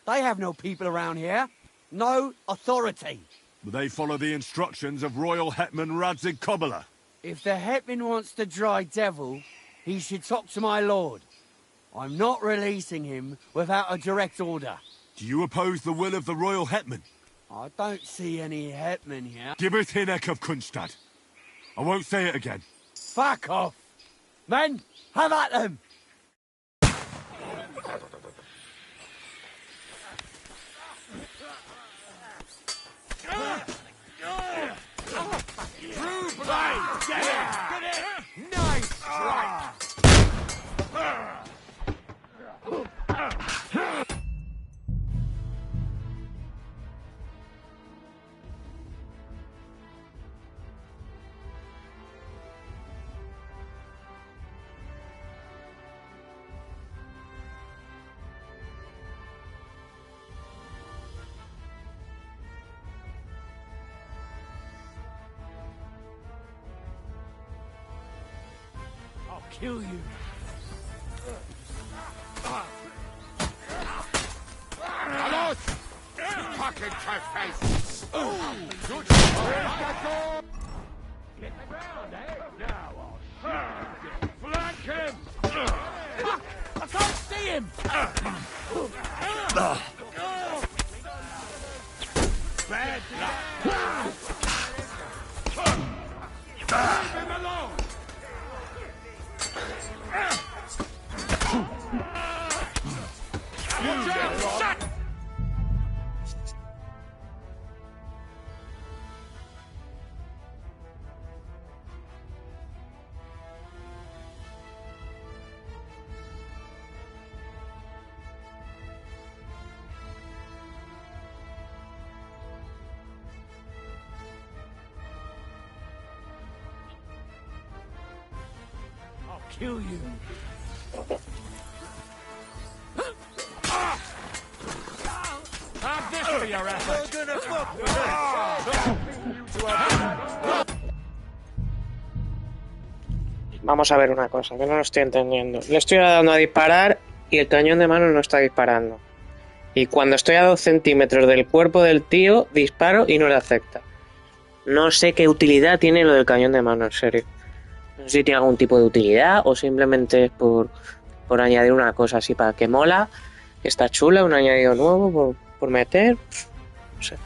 They have no people around here. No authority. They follow the instructions of Royal Hetman Radzig Kobyla. If the Hetman wants the dry devil, he should talk to my lord. I'm not releasing him without a direct order. Do you oppose the will of the Royal Hetman? I don't see any Hetman here. Give us Hynek of Kunstad. I won't say it again. Fuck off! Men, have at them! Nice strike! Kill you. Los! Fucking face! Get the ground, eh? Now I'll shoot. Flank him! Fuck! I can't see him! Bad luck! Leave him alone! Watch out! Shut! I'll kill you. Have this for your effort! We're gonna fuck with Vamos a ver una cosa, que no lo estoy entendiendo. Le estoy dando a disparar y el cañón de mano no está disparando. Y cuando estoy a 2 centímetros del cuerpo del tío, disparo y no le afecta. No sé qué utilidad tiene lo del cañón de mano, en serio. No sé si tiene algún tipo de utilidad o simplemente es por añadir una cosa así para que mola, que está chula, un añadido nuevo por meter. No sé.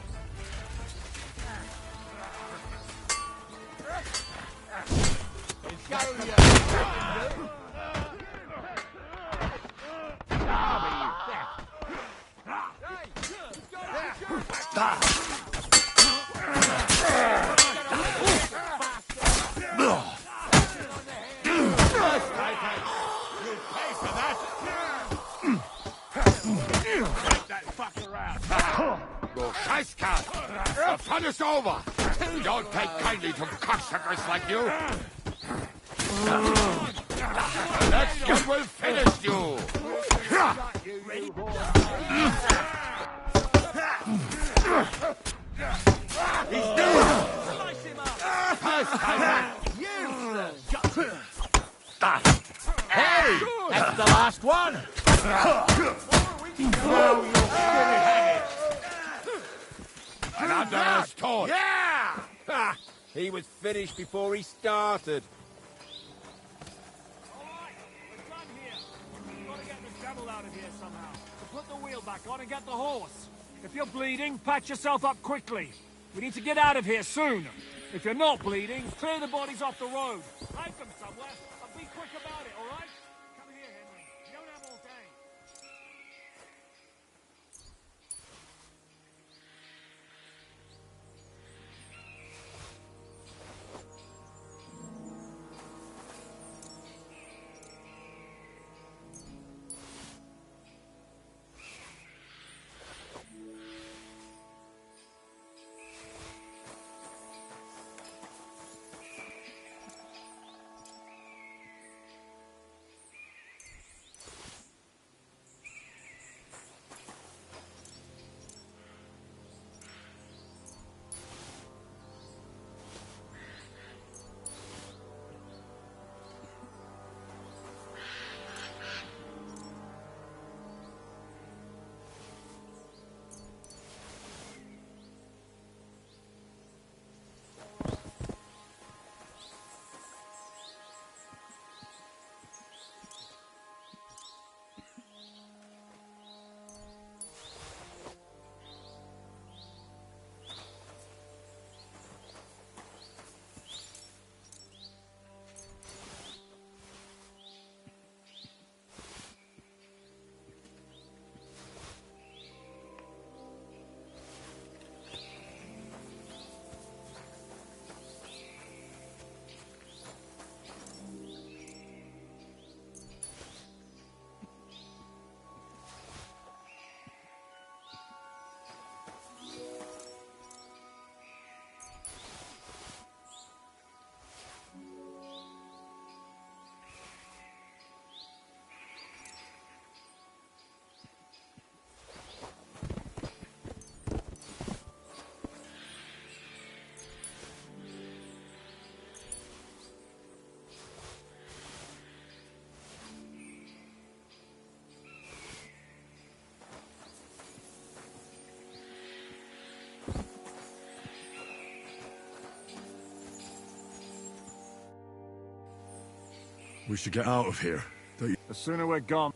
The fun is over! Don't take kindly to cocksuckers like you! The next gun will finish you! He's dead! Hey! That's the last one! Now you'll finish! And under us taught. Yeah! Ha! He was finished before he started. We're done here. We've got to get the devil out of here somehow. So put the wheel back on and get the horse. If you're bleeding, patch yourself up quickly. We need to get out of here soon. If you're not bleeding, clear the bodies off the road. Hide them somewhere, and be quick about it, all right? Come here, Henry. You don't have all day. We should get out of here. The sooner we're gone.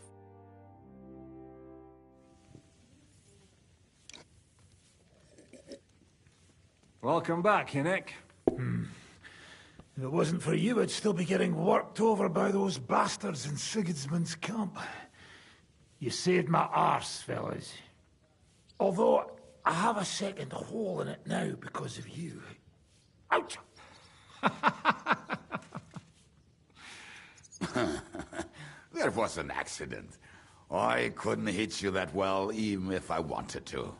Welcome back, Hinnick. If it wasn't for you, I'd still be getting worked over by those bastards in Sigismund's camp. You saved my arse, fellas. Although, I have a second hole in it now because of you. Ouch! That was an accident. I couldn't hit you that well, even if I wanted to.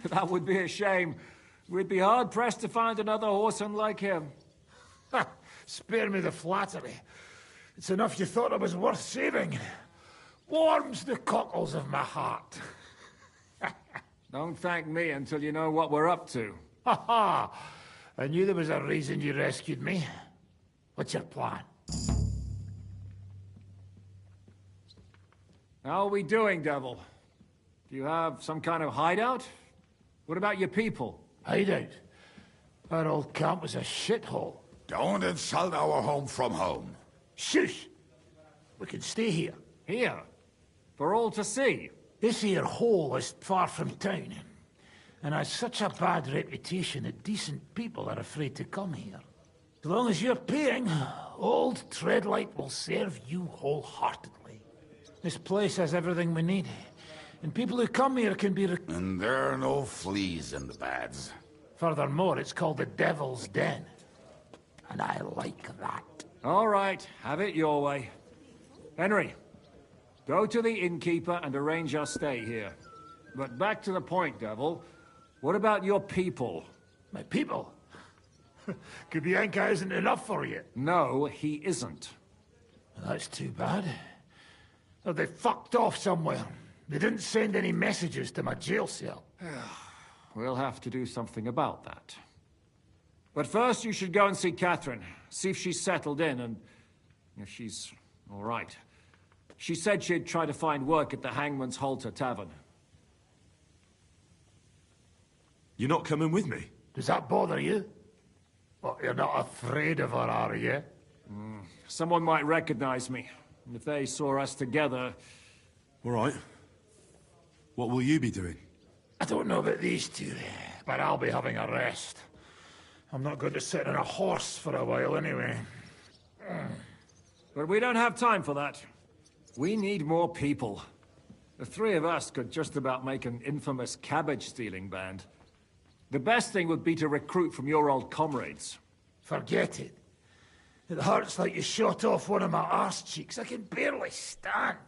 That would be a shame. We'd be hard-pressed to find another horseman like him. Spare me the flattery. It's enough you thought I was worth saving. Warms the cockles of my heart. Don't thank me until you know what we're up to. Ha ha! I knew there was a reason you rescued me. What's your plan? How are we doing, Devil? Do you have some kind of hideout? What about your people? Hideout? Our old camp was a shithole. Don't insult our home from home. Shush! We can stay here. Here? For all to see? This here hole is far from town, and has such a bad reputation that decent people are afraid to come here. As long as you're paying, old Treadlight will serve you wholeheartedly. This place has everything we need, and people who come here can be And there are no fleas in the beds. Furthermore, it's called the Devil's Den, and I like that. All right, have it your way. Henry, go to the innkeeper and arrange our stay here. But back to the point, Devil. What about your people? My people? Kubienka isn't enough for you. No, he isn't. That's too bad. Oh, they fucked off somewhere. They didn't send any messages to my jail cell. We'll have to do something about that. But first, you should go and see Catherine. See if she's settled in and if she's all right. She said she'd try to find work at the Hangman's Halter Tavern. You're not coming with me? Does that bother you? But you're not afraid of her, are you? Someone might recognize me. And if they saw us together... All right. What will you be doing? I don't know about these two, but I'll be having a rest. I'm not going to sit on a horse for a while anyway. But we don't have time for that. We need more people. The three of us could just about make an infamous cabbage-stealing band. The best thing would be to recruit from your old comrades. Forget it. It hurts like you shot off one of my arse cheeks. I can barely stand.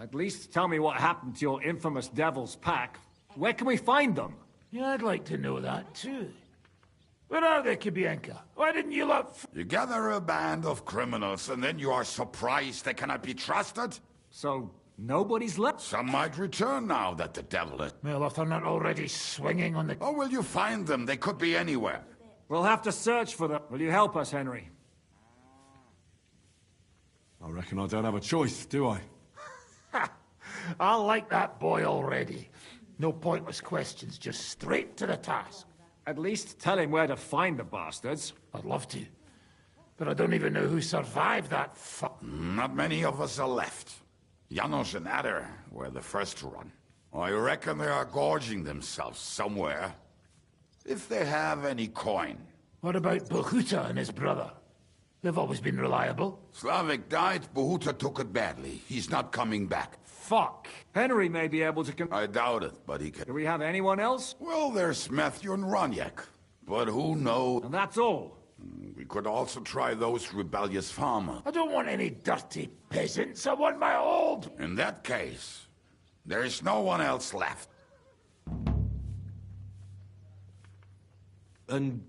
At least tell me what happened to your infamous Devil's Pack. Where can we find them? Yeah, I'd like to know that too. Where are they, Kubienka? Why didn't you look? You gather a band of criminals and then you are surprised they cannot be trusted? So, nobody's left? Some might return now that the devil is... Well, if they're not already swinging on the... How will you find them? They could be anywhere. We'll have to search for them. Will you help us, Henry? I reckon I don't have a choice, do I? I like that boy already. No pointless questions, just straight to the task. At least tell him where to find the bastards. I'd love to. But I don't even know who survived that Not many of us are left. Janos and Adder were the first to run. I reckon they are gorging themselves somewhere. If they have any coin. What about Bohuta and his brother? They've always been reliable. Slavik died, Bohuta took it badly. He's not coming back. Fuck. Henry may be able to... I doubt it, but he can... Do we have anyone else? Well, there's Matthew and Roniak. But who knows? And that's all. We could also try those rebellious farmers. I don't want any dirty peasants. I want my old... In that case, there is no one else left. And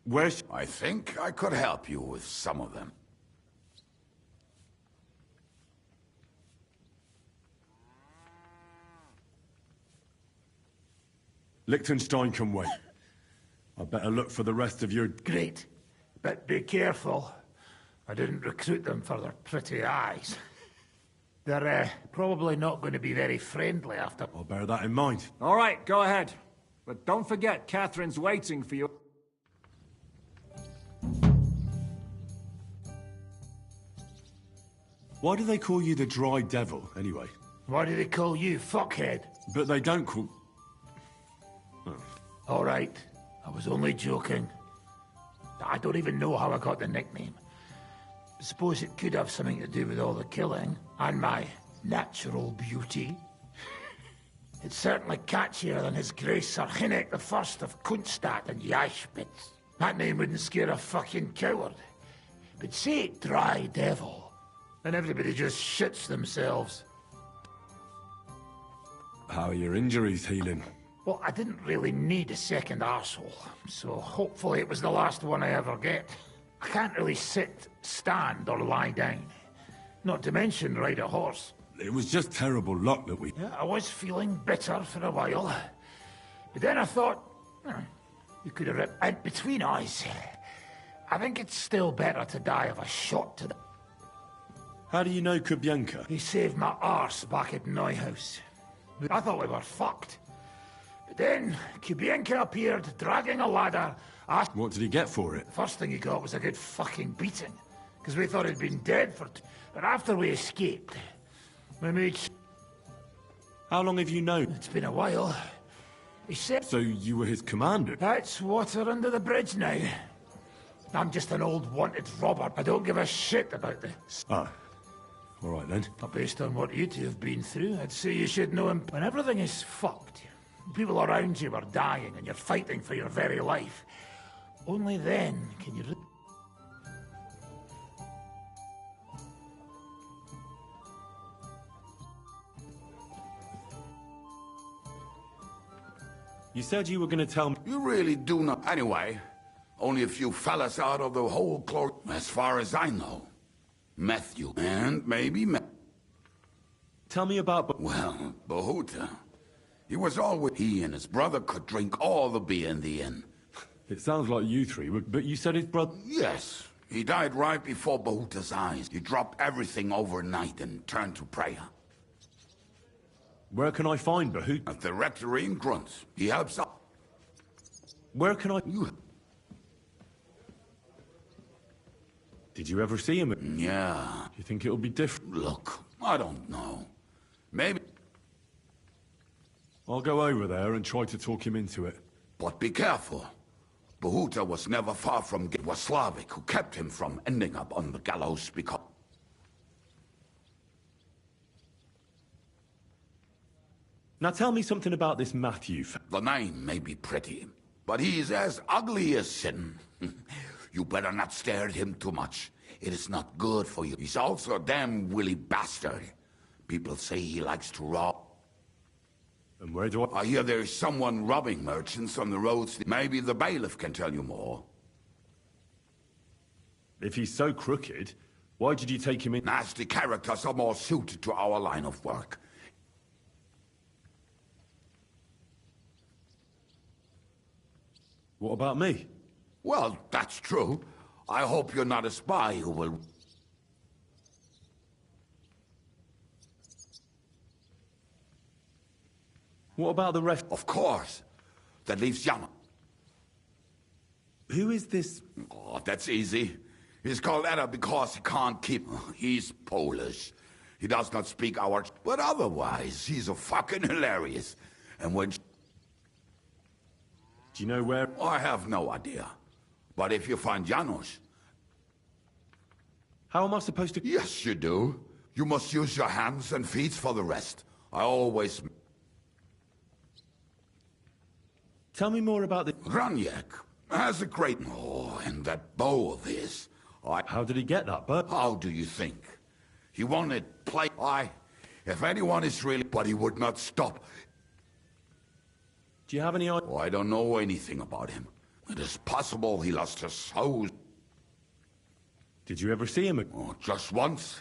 where's... I think I could help you with some of them. Liechtenstein can wait. I better look for the rest of your... Great. But be careful. I didn't recruit them for their pretty eyes. They're probably not going to be very friendly after... I'll bear that in mind. All right, go ahead. But don't forget, Catherine's waiting for you. Why do they call you the Dry Devil, anyway? Why do they call you fuckhead? But they don't call... All right. I was only joking. I don't even know how I got the nickname. Suppose it could have something to do with all the killing and my natural beauty. It's certainly catchier than His Grace Sir Hinnek the First of Kunstadt and Yashpitz. That name wouldn't scare a fucking coward. But say it Dry Devil, and everybody just shits themselves. How are your injuries healing? Well, I didn't really need a second arsehole, so hopefully it was the last one I ever get. I can't really sit, stand, or lie down. Not to mention ride a horse. It was just terrible luck that we... Yeah, I was feeling bitter for a while. But then I thought, you could have ripped... And between us, I think it's still better to die of a shot to the... How do you know Kubienka? He saved my arse back at Neuhaus. I thought we were fucked. But then, Kubienka appeared, dragging a ladder. What did he get for it? The first thing he got was a good fucking beating. Because we thought he'd been dead for... But after we escaped, we made... How long have you known? It's been a while. He said... So you were his commander? That's water under the bridge now. I'm just an old wanted robber. I don't give a shit about this. Ah. All right, then. But based on what you two have been through, I'd say you should know him. When everything is fucked, people around you are dying and you're fighting for your very life. Only then can you... You said you were going to tell me... You really do not... Anyway, only a few fellas out of the whole close... As far as I know. Matthew. And maybe... Tell me about... Well, Bohuta. He was always... He and his brother could drink all the beer in the inn. It sounds like you three, but you said his brother... Yes. He died right before Bohuta's eyes. He dropped everything overnight and turned to prayer. Where can I find Bohuta? At the rectory in Grunt. He helps out. Where can I... Did you ever see him? Yeah. Do you think it'll be different? Look, I don't know. Maybe... I'll go over there and try to talk him into it. But be careful. Bahuta was never far from... It was Slavic who kept him from ending up on the gallows because... Now tell me something about this Matthew. The name may be pretty, but he's as ugly as sin. You better not stare at him too much. It is not good for you. He's also a damn willy bastard. People say he likes to rob. And where do I hear there is someone robbing merchants on the roads. Maybe the bailiff can tell you more. If he's so crooked, why did you take him in? Nasty characters are more suited to our line of work. What about me? Well, that's true. I hope you're not a spy who will... What about the rest? Of course. That leaves Jan. Who is this? Oh, that's easy. He's called Edda because he can't keep... He's Polish. He does not speak our... But otherwise, he's a fucking hilarious. And when... Do you know where? I have no idea. But if you find Janos... How am I supposed to... Yes, you do. You must use your hands and feet for the rest. I always... Tell me more about the... Raniak has a great... Oh, and that bow of his. How did he get that bow? How do you think? He wanted play... If anyone is really... But he would not stop. Do you have any idea? Oh, I don't know anything about him. It is possible he lost his soul. Did you ever see him? Oh, just once.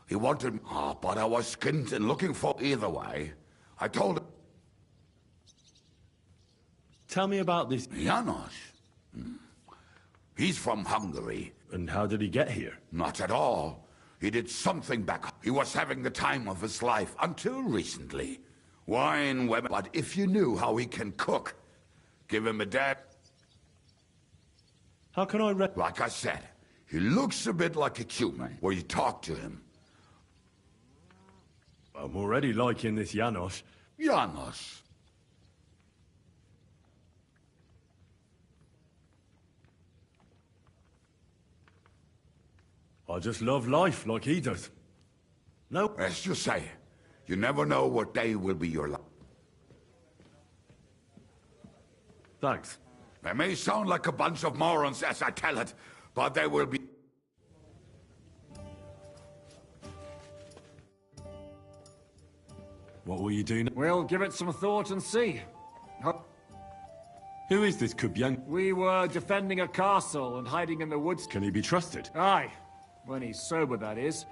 He wanted... Oh, but I was skint and looking for... Either way, I told him... Tell me about this... Janos. He's from Hungary. And how did he get here? Not at all. He did something back. He was having the time of his life until recently. Wine, women... But if you knew how he can cook, give him a dad... How can I Like I said, he looks a bit like a human, where you talk to him. I'm already liking this Janos. Janos. I just love life like he does. No? As you say, you never know what day will be your life. Thanks. They may sound like a bunch of morons as I tell it, but they will be... What will you do now? We'll give it some thought and see. Who is this Kubyang? We were defending a castle and hiding in the woods. Can he be trusted? Aye. When he's sober, that is.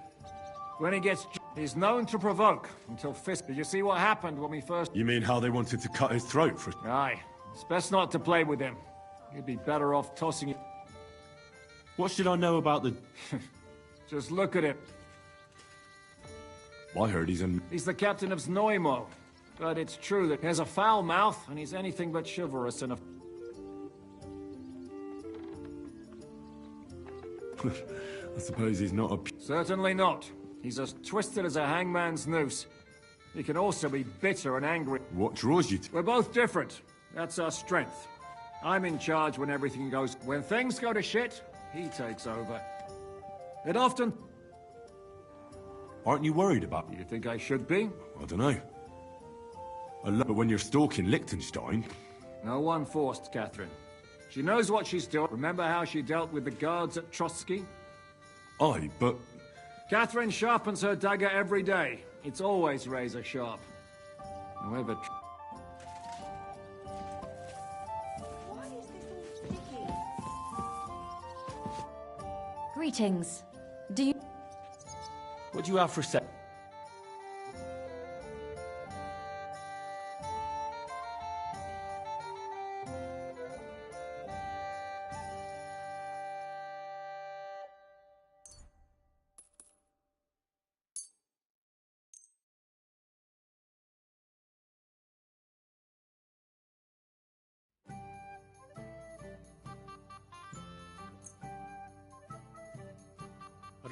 When he gets... He's known to provoke until fist... Did you see what happened when we first... You mean how they wanted to cut his throat for... Aye. It's best not to play with him. You'd be better off tossing it. What should I know about the... Just look at him. I heard he's an... He's the captain of Znojmo. But it's true that he has a foul mouth, and he's anything but chivalrous and a... I suppose he's not a... Certainly not. He's as twisted as a hangman's noose. He can also be bitter and angry. What draws you to... We're both different. That's our strength. I'm in charge when everything goes... When things go to shit, he takes over. It often... Aren't you worried about... You think I should be? I don't know. But when you're stalking Liechtenstein... No one forced Catherine. She knows what she's doing. Remember how she dealt with the guards at Trotsky? Aye, but... Catherine sharpens her dagger every day. It's always razor sharp. However... Greetings. Do you... What do you have for set?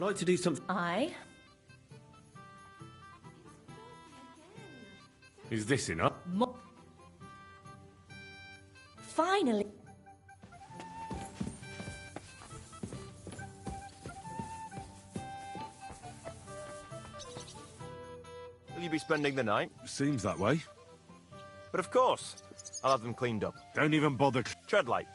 I'd like to do something. Aye. Is this enough? Finally. Will you be spending the night? Seems that way. But of course. I'll have them cleaned up. Don't even bother. Tread light.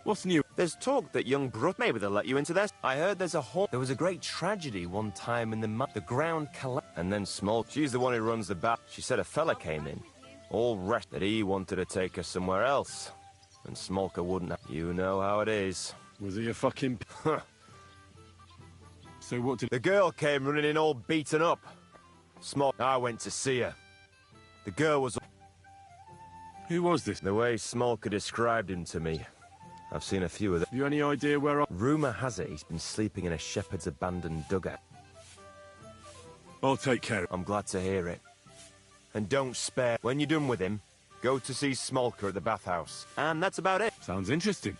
What's new? There's talk that young Brut, maybe they'll let you into this. I heard there's there was a great tragedy one time in the ground collapsed. And then Small, she's the one who runs the bat. She said a fella came in, all rest that he wanted to take her somewhere else. And Smolka wouldn't. You know how it is. Was he a fucking... So what did... The girl came running in all beaten up. I went to see her. The girl was... Who was this? The way Smolka described him to me. I've seen a few of them. You any idea where I... Rumour has it he's been sleeping in a shepherd's abandoned dugout. I'll take care of it. I'm glad to hear it. And don't spare. When you're done with him, go to see Smolka at the bathhouse. And that's about it. Sounds interesting.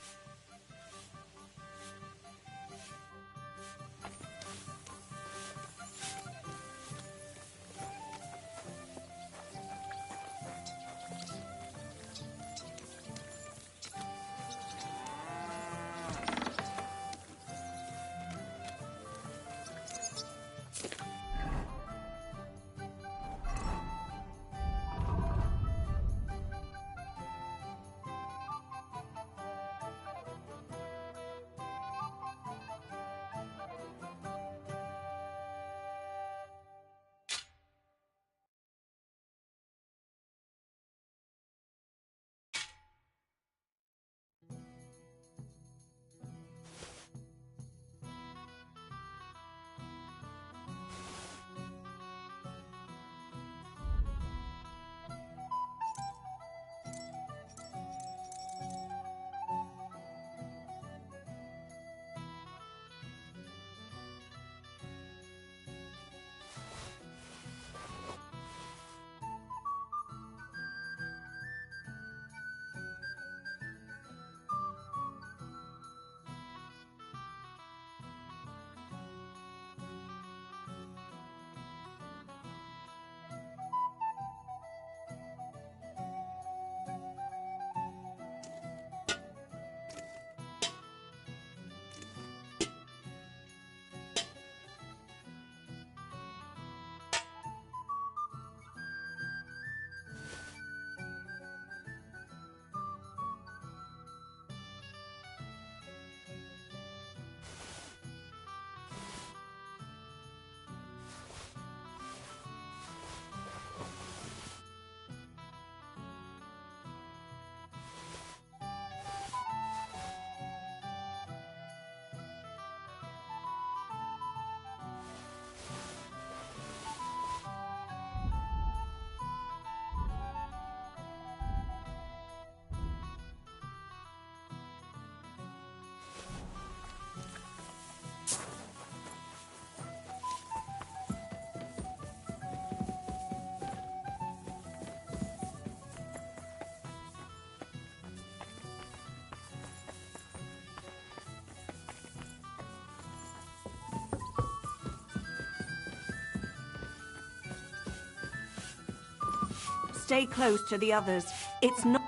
Stay close to the others. It's not...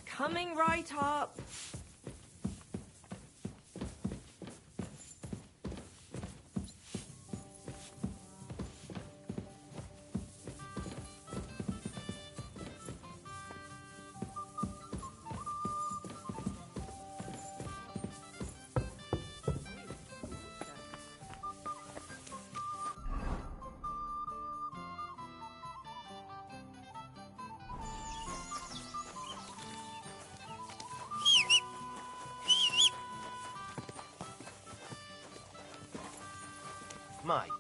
Coming right up. Mate,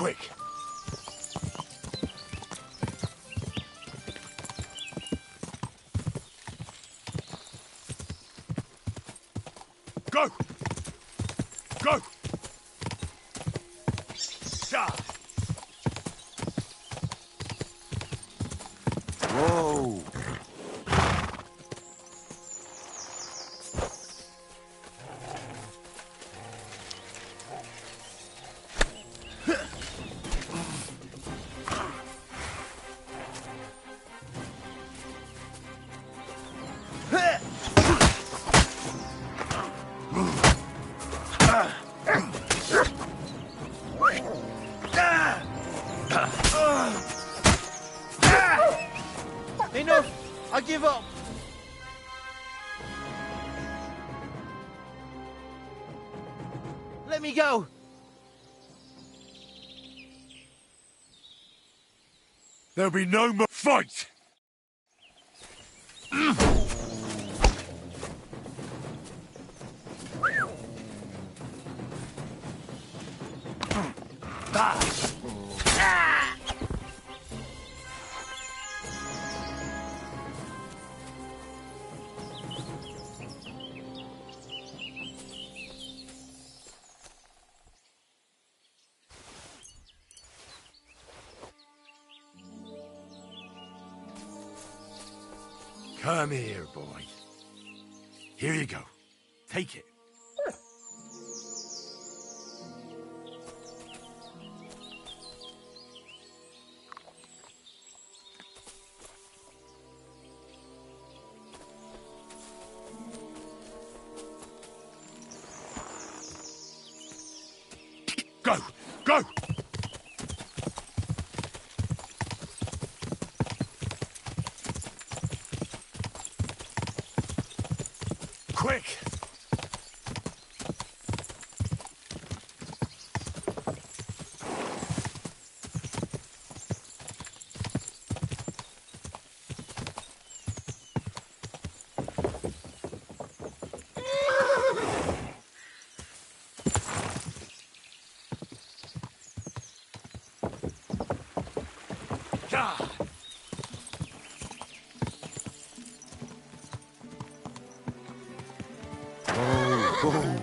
Quick! Go! Go! Ah. Whoa! Enough! I give up! Let me go! There'll be no more fight! Come here, boy. Here you go. Take it. Go! Go! Quick! God! Oh.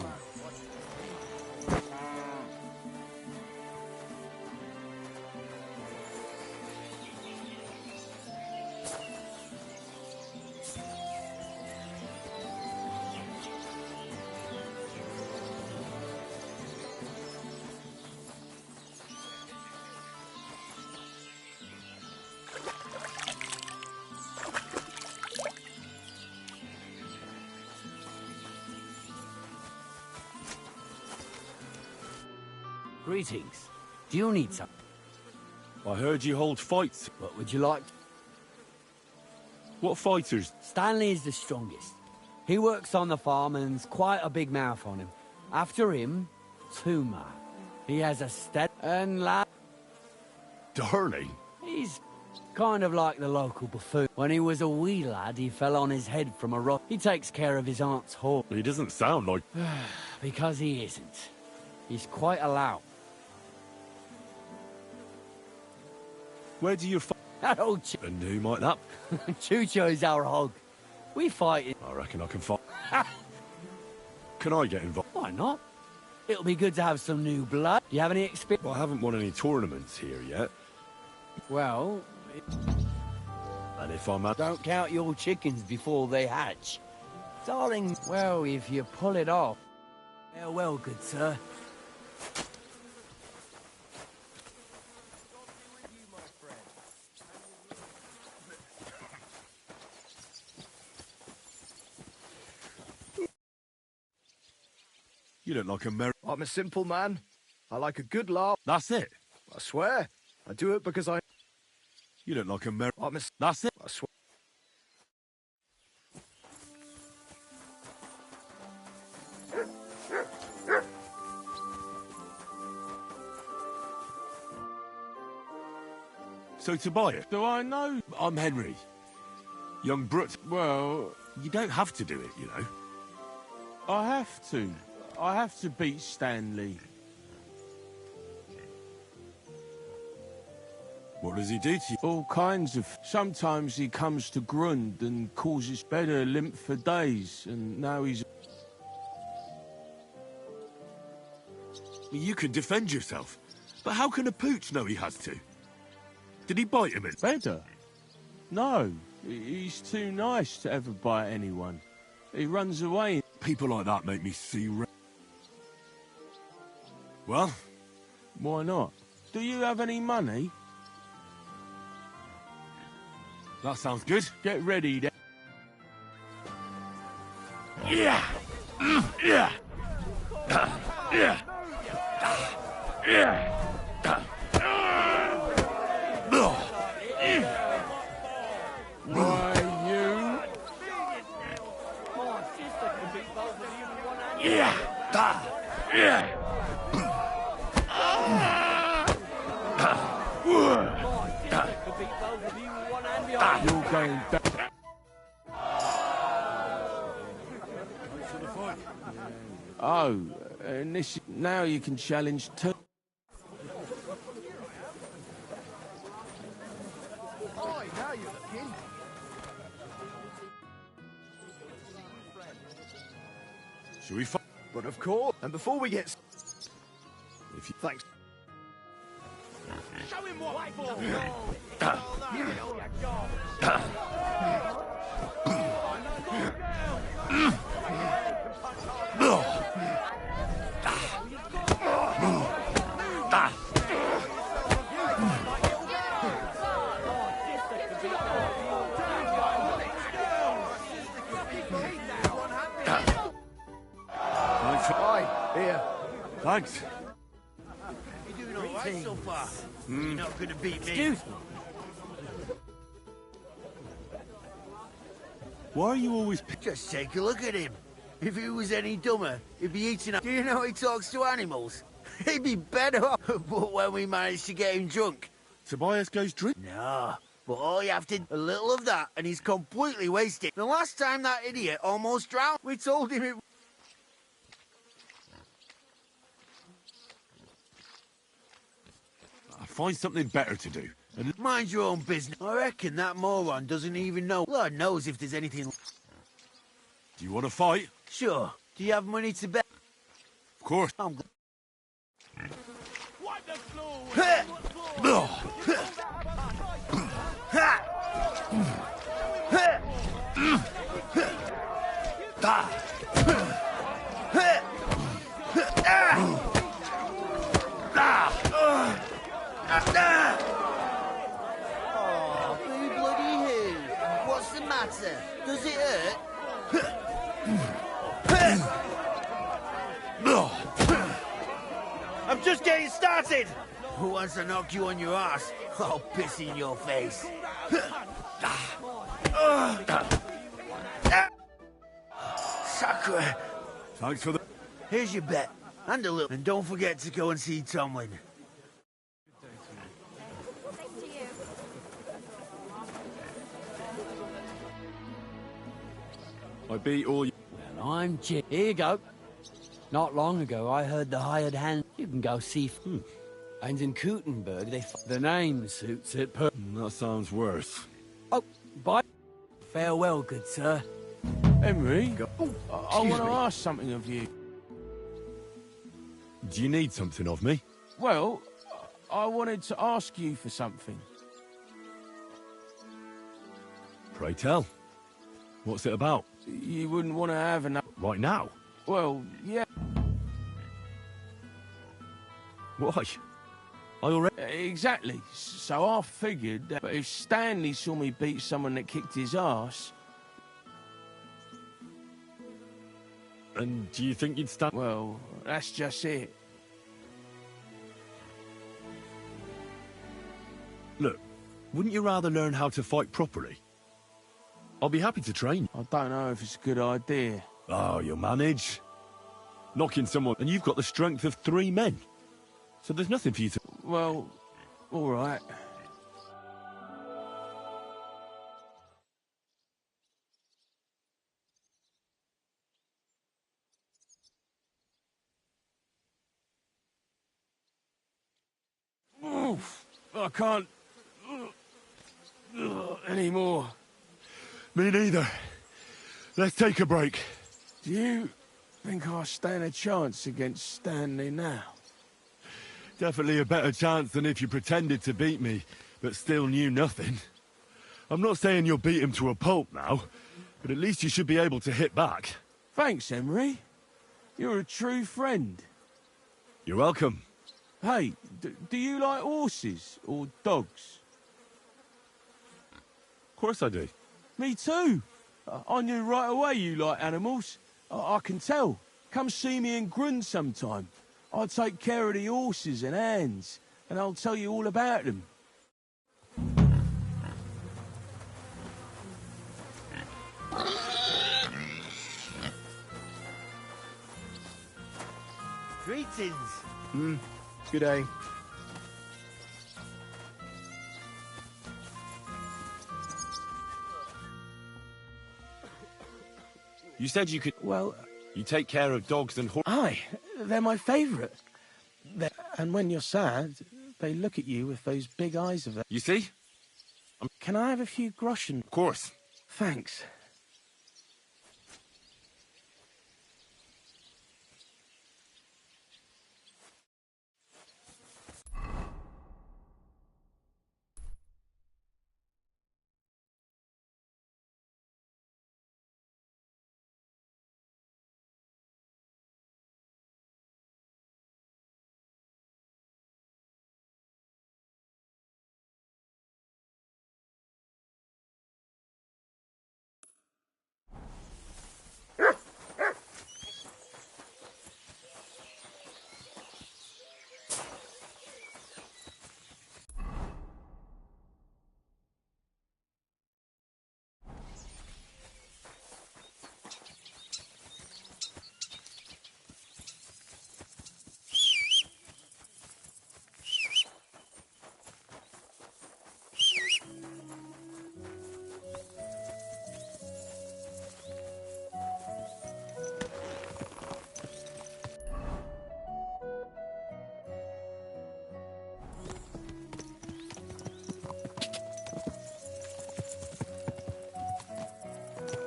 Greetings. Do you need some? I heard you hold fights. What would you like? What fighters? Stanley is the strongest. He works on the farm and's quite a big mouth on him. After him, Tuma. He has a stead and lad. Darling? He's kind of like the local buffoon. When he was a wee lad, he fell on his head from a rock. He takes care of his aunt's horse. He doesn't sound like... Because he isn't. He's quite a lout. Where do you fight? That old And who might that? Chucho's our hog. We fight it. I reckon I can fight. Can I get involved? Why not? It'll be good to have some new blood. Do you have any experience? Well, I haven't won any tournaments here yet. Well... And if I'm at... Don't count your chickens before they hatch. Darling, well, if you pull it off... Farewell, good sir. You look like a merry... I'm a simple man. I like a good laugh. That's it. I swear. I do it because I... You look like a merry... That's it. I swear. So Tobias, do I know? I'm Henry. Young Brut. Well, you don't have to do it, you know. I have to. I have to beat Stanley. What does he do to you? All kinds of... Sometimes he comes to Grund and causes better limp for days, and now he's... You can defend yourself, but how can a pooch know he has to? Did he bite him in? Better? No, he's too nice to ever bite anyone. He runs away. People like that make me see red. Well? Why not? Do you have any money? That sounds good. Get ready then. Yeah! Yeah! Yeah! Yeah! Why, you? Yeah! Yeah! You're going back. Oh, and this... Now you can challenge two. Should we fight? But of course, and before we get... If you... Thanks. Show him what for! Here. Thanks. You're doing all right so far. You're not going to beat me. Excuse me. Why are you always... Just take a look at him. If he was any dumber, he'd be eating up. Do you know he talks to animals? He'd be better off. But when we managed to get him drunk... Tobias goes drink? No, but all you have to... A little of that, and he's completely wasted. The last time that idiot almost drowned, we told him it... I'll find something better to do. And... Mind your own business. I reckon that moron doesn't even know. Lord knows if there's anything... Do you want to fight? Sure. Do you have money to bet? Of course. I'm... Wipe the floor! Oh, boo bloody who? What's the matter? Does it hurt? I'm just getting started! Who wants to knock you on your ass? I'll piss in your face. Sacre. Thanks for the... Here's your bet. And a little. And don't forget to go and see Tomlin. I beat all you... Well, I'm Jim. Here you go. Not long ago, I heard the hired hand. You can go see... And in Kuttenberg, the name suits it per... That sounds worse. Oh, bye. Farewell, good sir. Henry, I want to ask something of you. Do you need something of me? Well, I wanted to ask you for something. Pray tell. What's it about? You wouldn't want to have enough... Right now? Well, yeah. Why? I already... Exactly. So I figured that if Stanley saw me beat someone that kicked his ass... And do you think you'd stand... Well, that's just it. Look, wouldn't you rather learn how to fight properly? I'll be happy to train you. I don't know if it's a good idea. Oh, you'll manage. Knocking someone... And you've got the strength of 3 men. So there's nothing for you to... Well, all right. Oof! I can't... anymore. Me neither. Let's take a break. Do you think I stand a chance against Stanley now? Definitely a better chance than if you pretended to beat me, but still knew nothing. I'm not saying you'll beat him to a pulp now, but at least you should be able to hit back. Thanks, Emery. You're a true friend. You're welcome. Hey, do you like horses or dogs? Of course I do. Me too. I knew right away you like animals. I can tell. Come see me in Grund sometime. I'll take care of the horses and hands, and I'll tell you all about them. Greetings. Good day. You said you could... Well... You take care of dogs and horses. Aye, they're my favourite. And when you're sad, they look at you with those big eyes of theirs. You see? Can I have a few groschen? Of course. Thanks.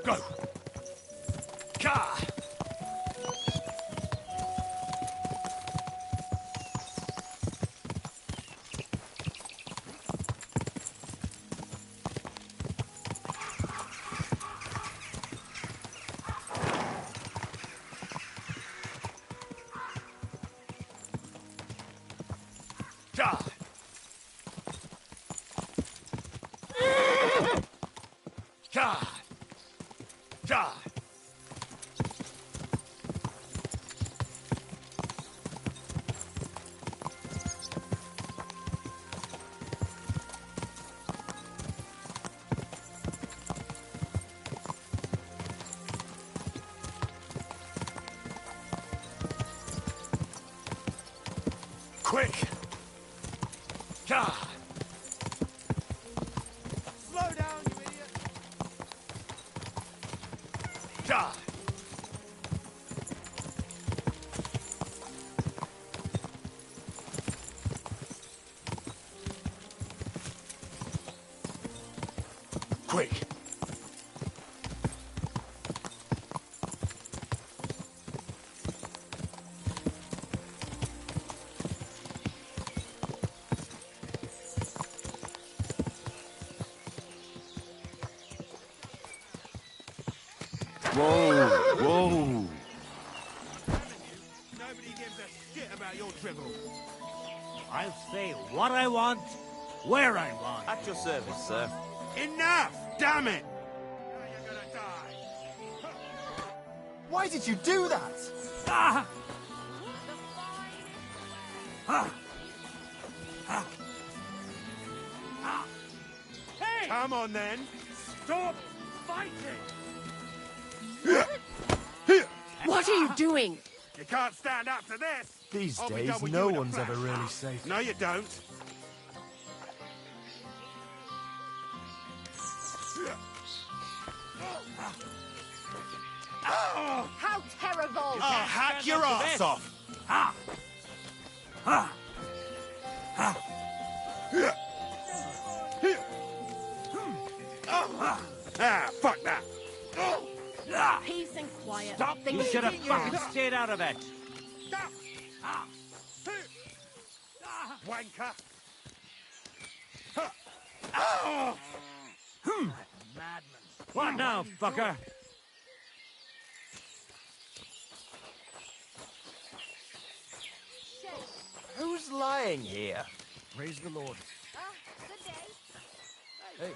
Go! Ka! Ka! Ka! Ka! Quick! Ka! Slow down, you idiot! Ka! Quick! Whoa, whoa. Nobody gives a shit about your drivel. I'll say what I want, where I want. At your service, sir. Enough! Damn it! Why did you do that? Ah! Ah! Ah! Ah! Hey! Come on then! Stop fighting! What are you doing? You can't stand up to this! These I'll be days, done with no you in a one's flash. ever really safe. No, you don't. Oh! How terrible! I'll hack your ass off! Ha! Ha! Ha! Fuck that! Peace and quiet. Stop! You should have fucking stayed out of it. Wanker! What now, fucker? Who's lying here? Praise the Lord. Good day. Hey,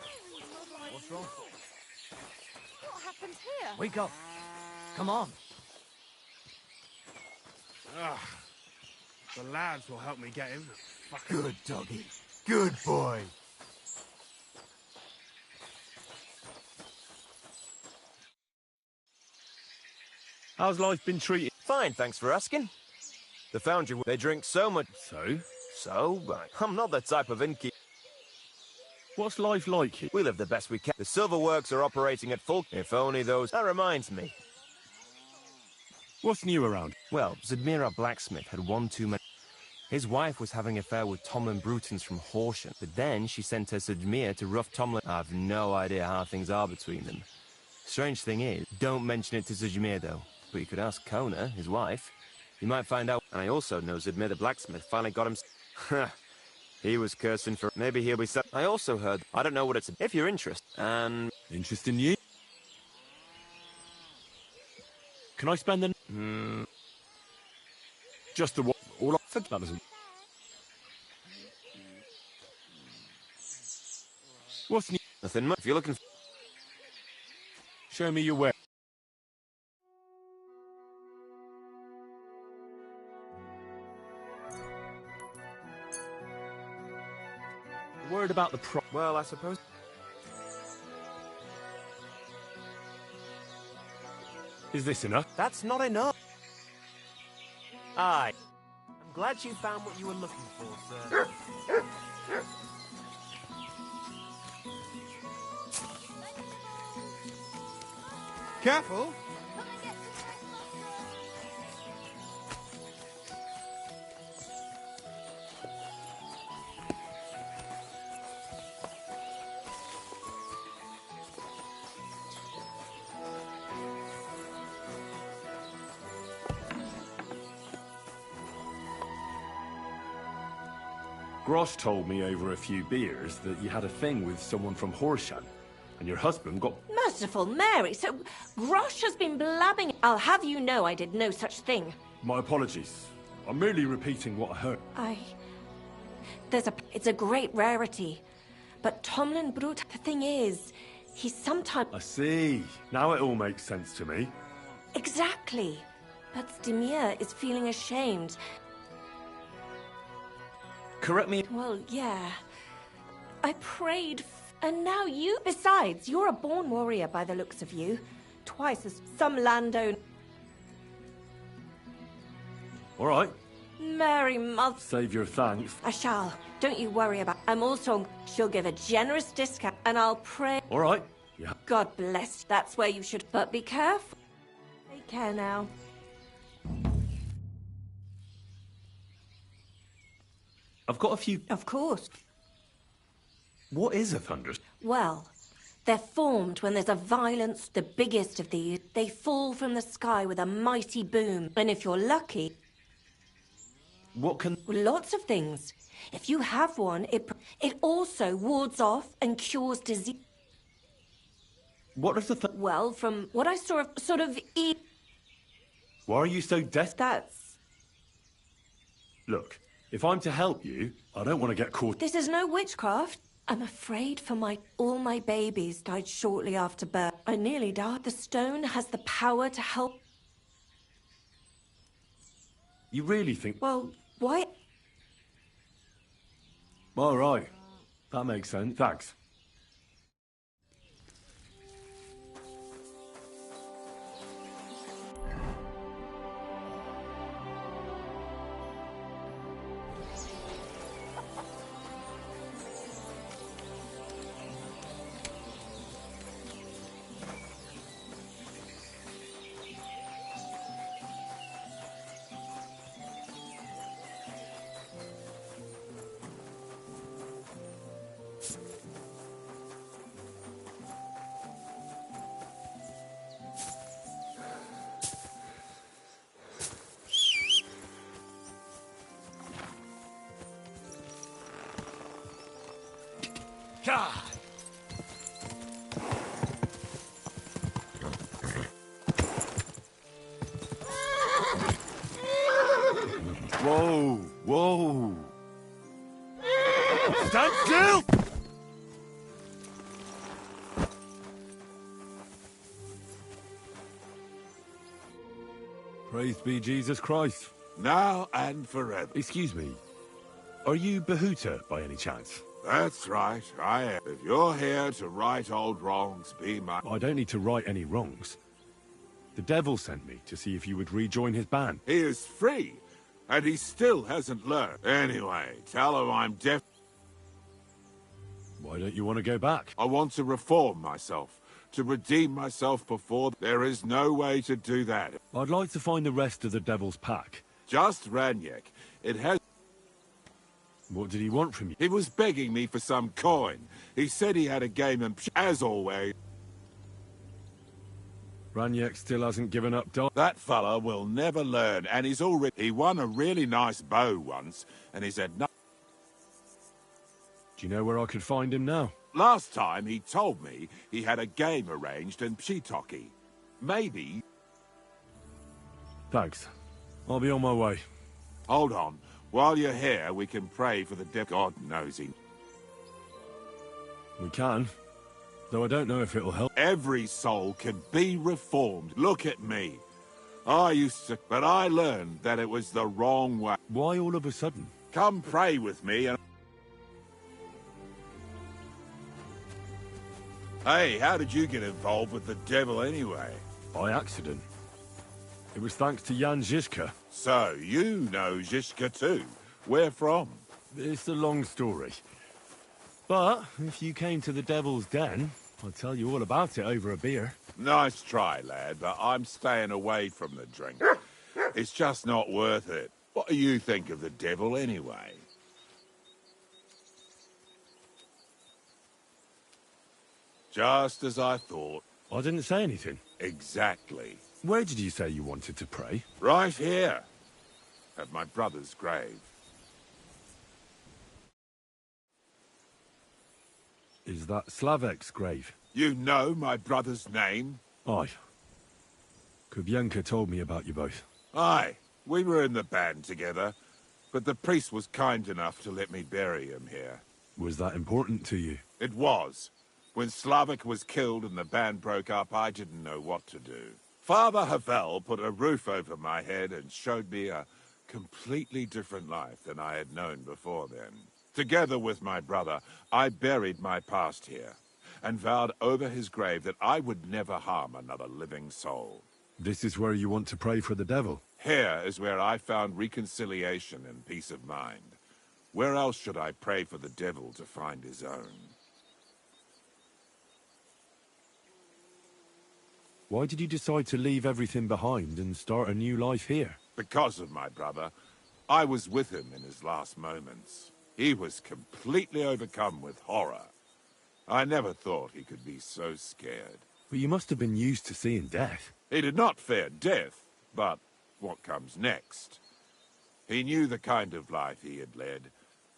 what's wrong? What happened here? Wake up. Come on. The lads will help me get him. Good doggy. Good boy. How's life been treated? Fine, thanks for asking. The foundry, they drink so much. So, I'm not the type of innkeeper. What's life like here? We live the best we can. The silver works are operating at full. If only those. That reminds me. What's new around? Well, Zedmira Blacksmith had one too many. His wife was having an affair with Tomlin Brutons from Horsham, but then she sent her Zedmir to rough Tomlin. I've no idea how things are between them. Strange thing is, don't mention it to Zedmir though. But you could ask Kona, his wife. You might find out. And I also know Zedmir the Blacksmith finally got him. He was cursing for. Maybe he'll be. I also heard. I don't know what it's. If you're interested. And. Interest in you? Can I spend the... Just the one... All I... That doesn't... What's new? Nothing much. If you're looking for... Show me your way. Worried about the pro... Well, I suppose... Is this enough? That's not enough. Aye. I'm glad you found what you were looking for, sir. Careful. Grosh told me over a few beers that you had a thing with someone from Horsham, and your husband got... Merciful Mary, so Grosh has been blabbing. I'll have you know I did no such thing. My apologies. I'm merely repeating what I heard. It's a great rarity. But Tomlin Brut, the thing is, he sometimes... I see. Now it all makes sense to me. Exactly. But Zdemir is feeling ashamed. Correct me. Well, yeah. I prayed, and now you... Besides, you're a born warrior by the looks of you. Twice as some landowner... All right. Mary, mother... Save your thanks. I shall. Don't you worry about... I'm also... She'll give a generous discount, and I'll pray... All right. Yeah. God bless. That's where you should... But be careful. Take care now. I've got a few... Of course. What is a thunderous? Well, they're formed when there's a violence, the biggest of these. They fall from the sky with a mighty boom. And if you're lucky... What can... Lots of things. If you have one, it also wards off and cures disease. What is the... Well, from what I saw of sort of... Why are you so desperate? That's... Look, if I'm to help you, I don't want to get caught... This is no witchcraft. I'm afraid for all my babies died shortly after birth. I nearly died. The stone has the power to help... You really think... Well, why... All right. That makes sense. Thanks. Whoa, whoa. Stand still! Praise be Jesus Christ. Now and forever. Excuse me. Are you Bahuta by any chance? That's right, I am. If you're here to right old wrongs, be my... I don't need to right any wrongs. The devil sent me to see if you would rejoin his band. He is free, and he still hasn't learned. Anyway, tell him I'm deaf. Why don't you want to go back? I want to reform myself, to redeem myself before... There is no way to do that. I'd like to find the rest of the devil's pack. Just Ranyek. It has... What did he want from you? He was begging me for some coin. He said he had a game and, as always... Ranyek still hasn't given up, That fella will never learn, and he's already... He won a really nice bow once, and he's had no... Do you know where I could find him now? Last time he told me he had a game arranged in Pshitoki. Maybe... Thanks. I'll be on my way. Hold on. While you're here, we can pray for the devil. God knows he... We can. Though I don't know if it'll help. Every soul can be reformed. Look at me. I used to... But I learned that it was the wrong way. Why all of a sudden? Come pray with me and... Hey, how did you get involved with the devil anyway? By accident. It was thanks to Jan Žižka. So, you know Žižka too. Where from? It's a long story. But, if you came to the Devil's Den, I'll tell you all about it over a beer. Nice try, lad, but I'm staying away from the drink. It's just not worth it. What do you think of the devil anyway? Just as I thought. I didn't say anything. Exactly. Where did you say you wanted to pray? Right here. At my brother's grave. Is that Slavek's grave? You know my brother's name? Aye. Kubyenka told me about you both. Aye. We were in the band together, but the priest was kind enough to let me bury him here. Was that important to you? It was. When Slavek was killed and the band broke up, I didn't know what to do. Father Havel put a roof over my head and showed me a completely different life than I had known before then. Together with my brother, I buried my past here and vowed over his grave that I would never harm another living soul. This is where you want to pray for the devil? Here is where I found reconciliation and peace of mind. Where else should I pray for the devil to find his own? Why did you decide to leave everything behind and start a new life here? Because of my brother. I was with him in his last moments. He was completely overcome with horror. I never thought he could be so scared. But you must have been used to seeing death. He did not fear death, but what comes next. He knew the kind of life he had led,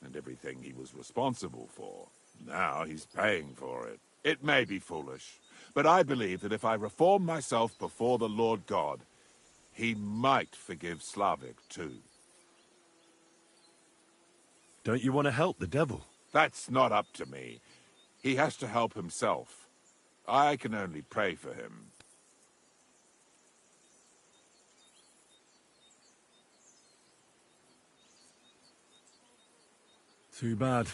and everything he was responsible for. Now he's paying for it. It may be foolish, but I believe that if I reform myself before the Lord God, he might forgive Slavik too. Don't you want to help the devil? That's not up to me. He has to help himself. I can only pray for him. Too bad.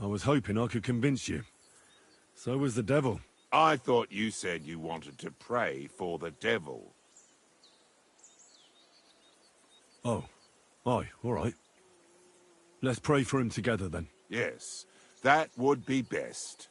I was hoping I could convince you. So was the devil. I thought you said you wanted to pray for the devil. Oh. Aye, all right. Let's pray for him together, then. Yes, that would be best.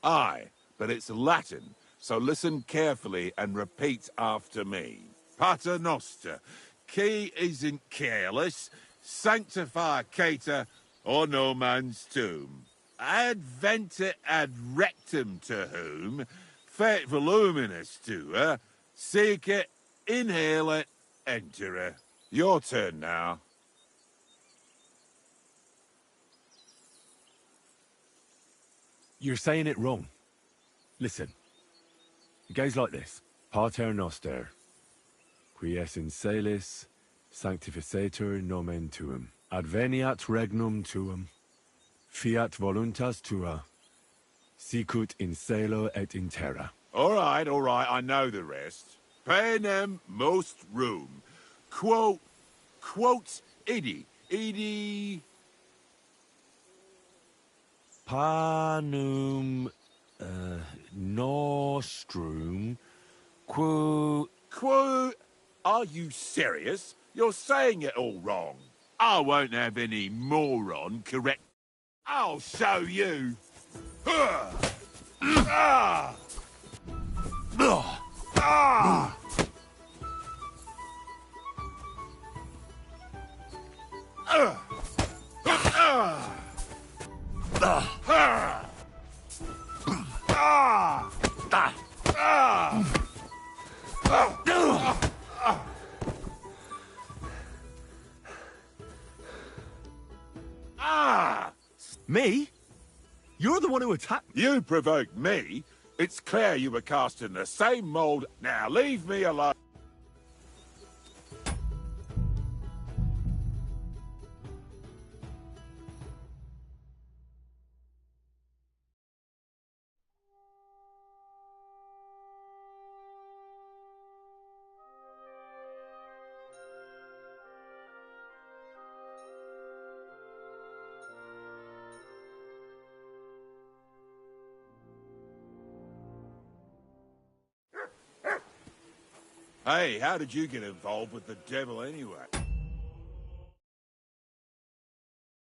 Aye, but it's Latin, so listen carefully and repeat after me. Pater Noster, qui is in careless, sanctify cater, or no man's tomb. Adventure ad rectum to whom, fet voluminous to her, seek it, inhale it, enter her. Your turn now. You're saying it wrong. Listen. It goes like this. Pater noster, qui es in celis, sanctificetur nomen tuum. Adveniat regnum tuum. Fiat voluntas tua. Sicut in cielo et in terra. All right, I know the rest. Panem most room. Quote idi. Panum nostrum quo. Are you serious? You're saying it all wrong. I won't have any moron correct. I'll show you. Me? You're the one who attacked me. You provoked me. It's clear you were cast in the same mold. Now leave me alone. Hey, how did you get involved with the devil anyway?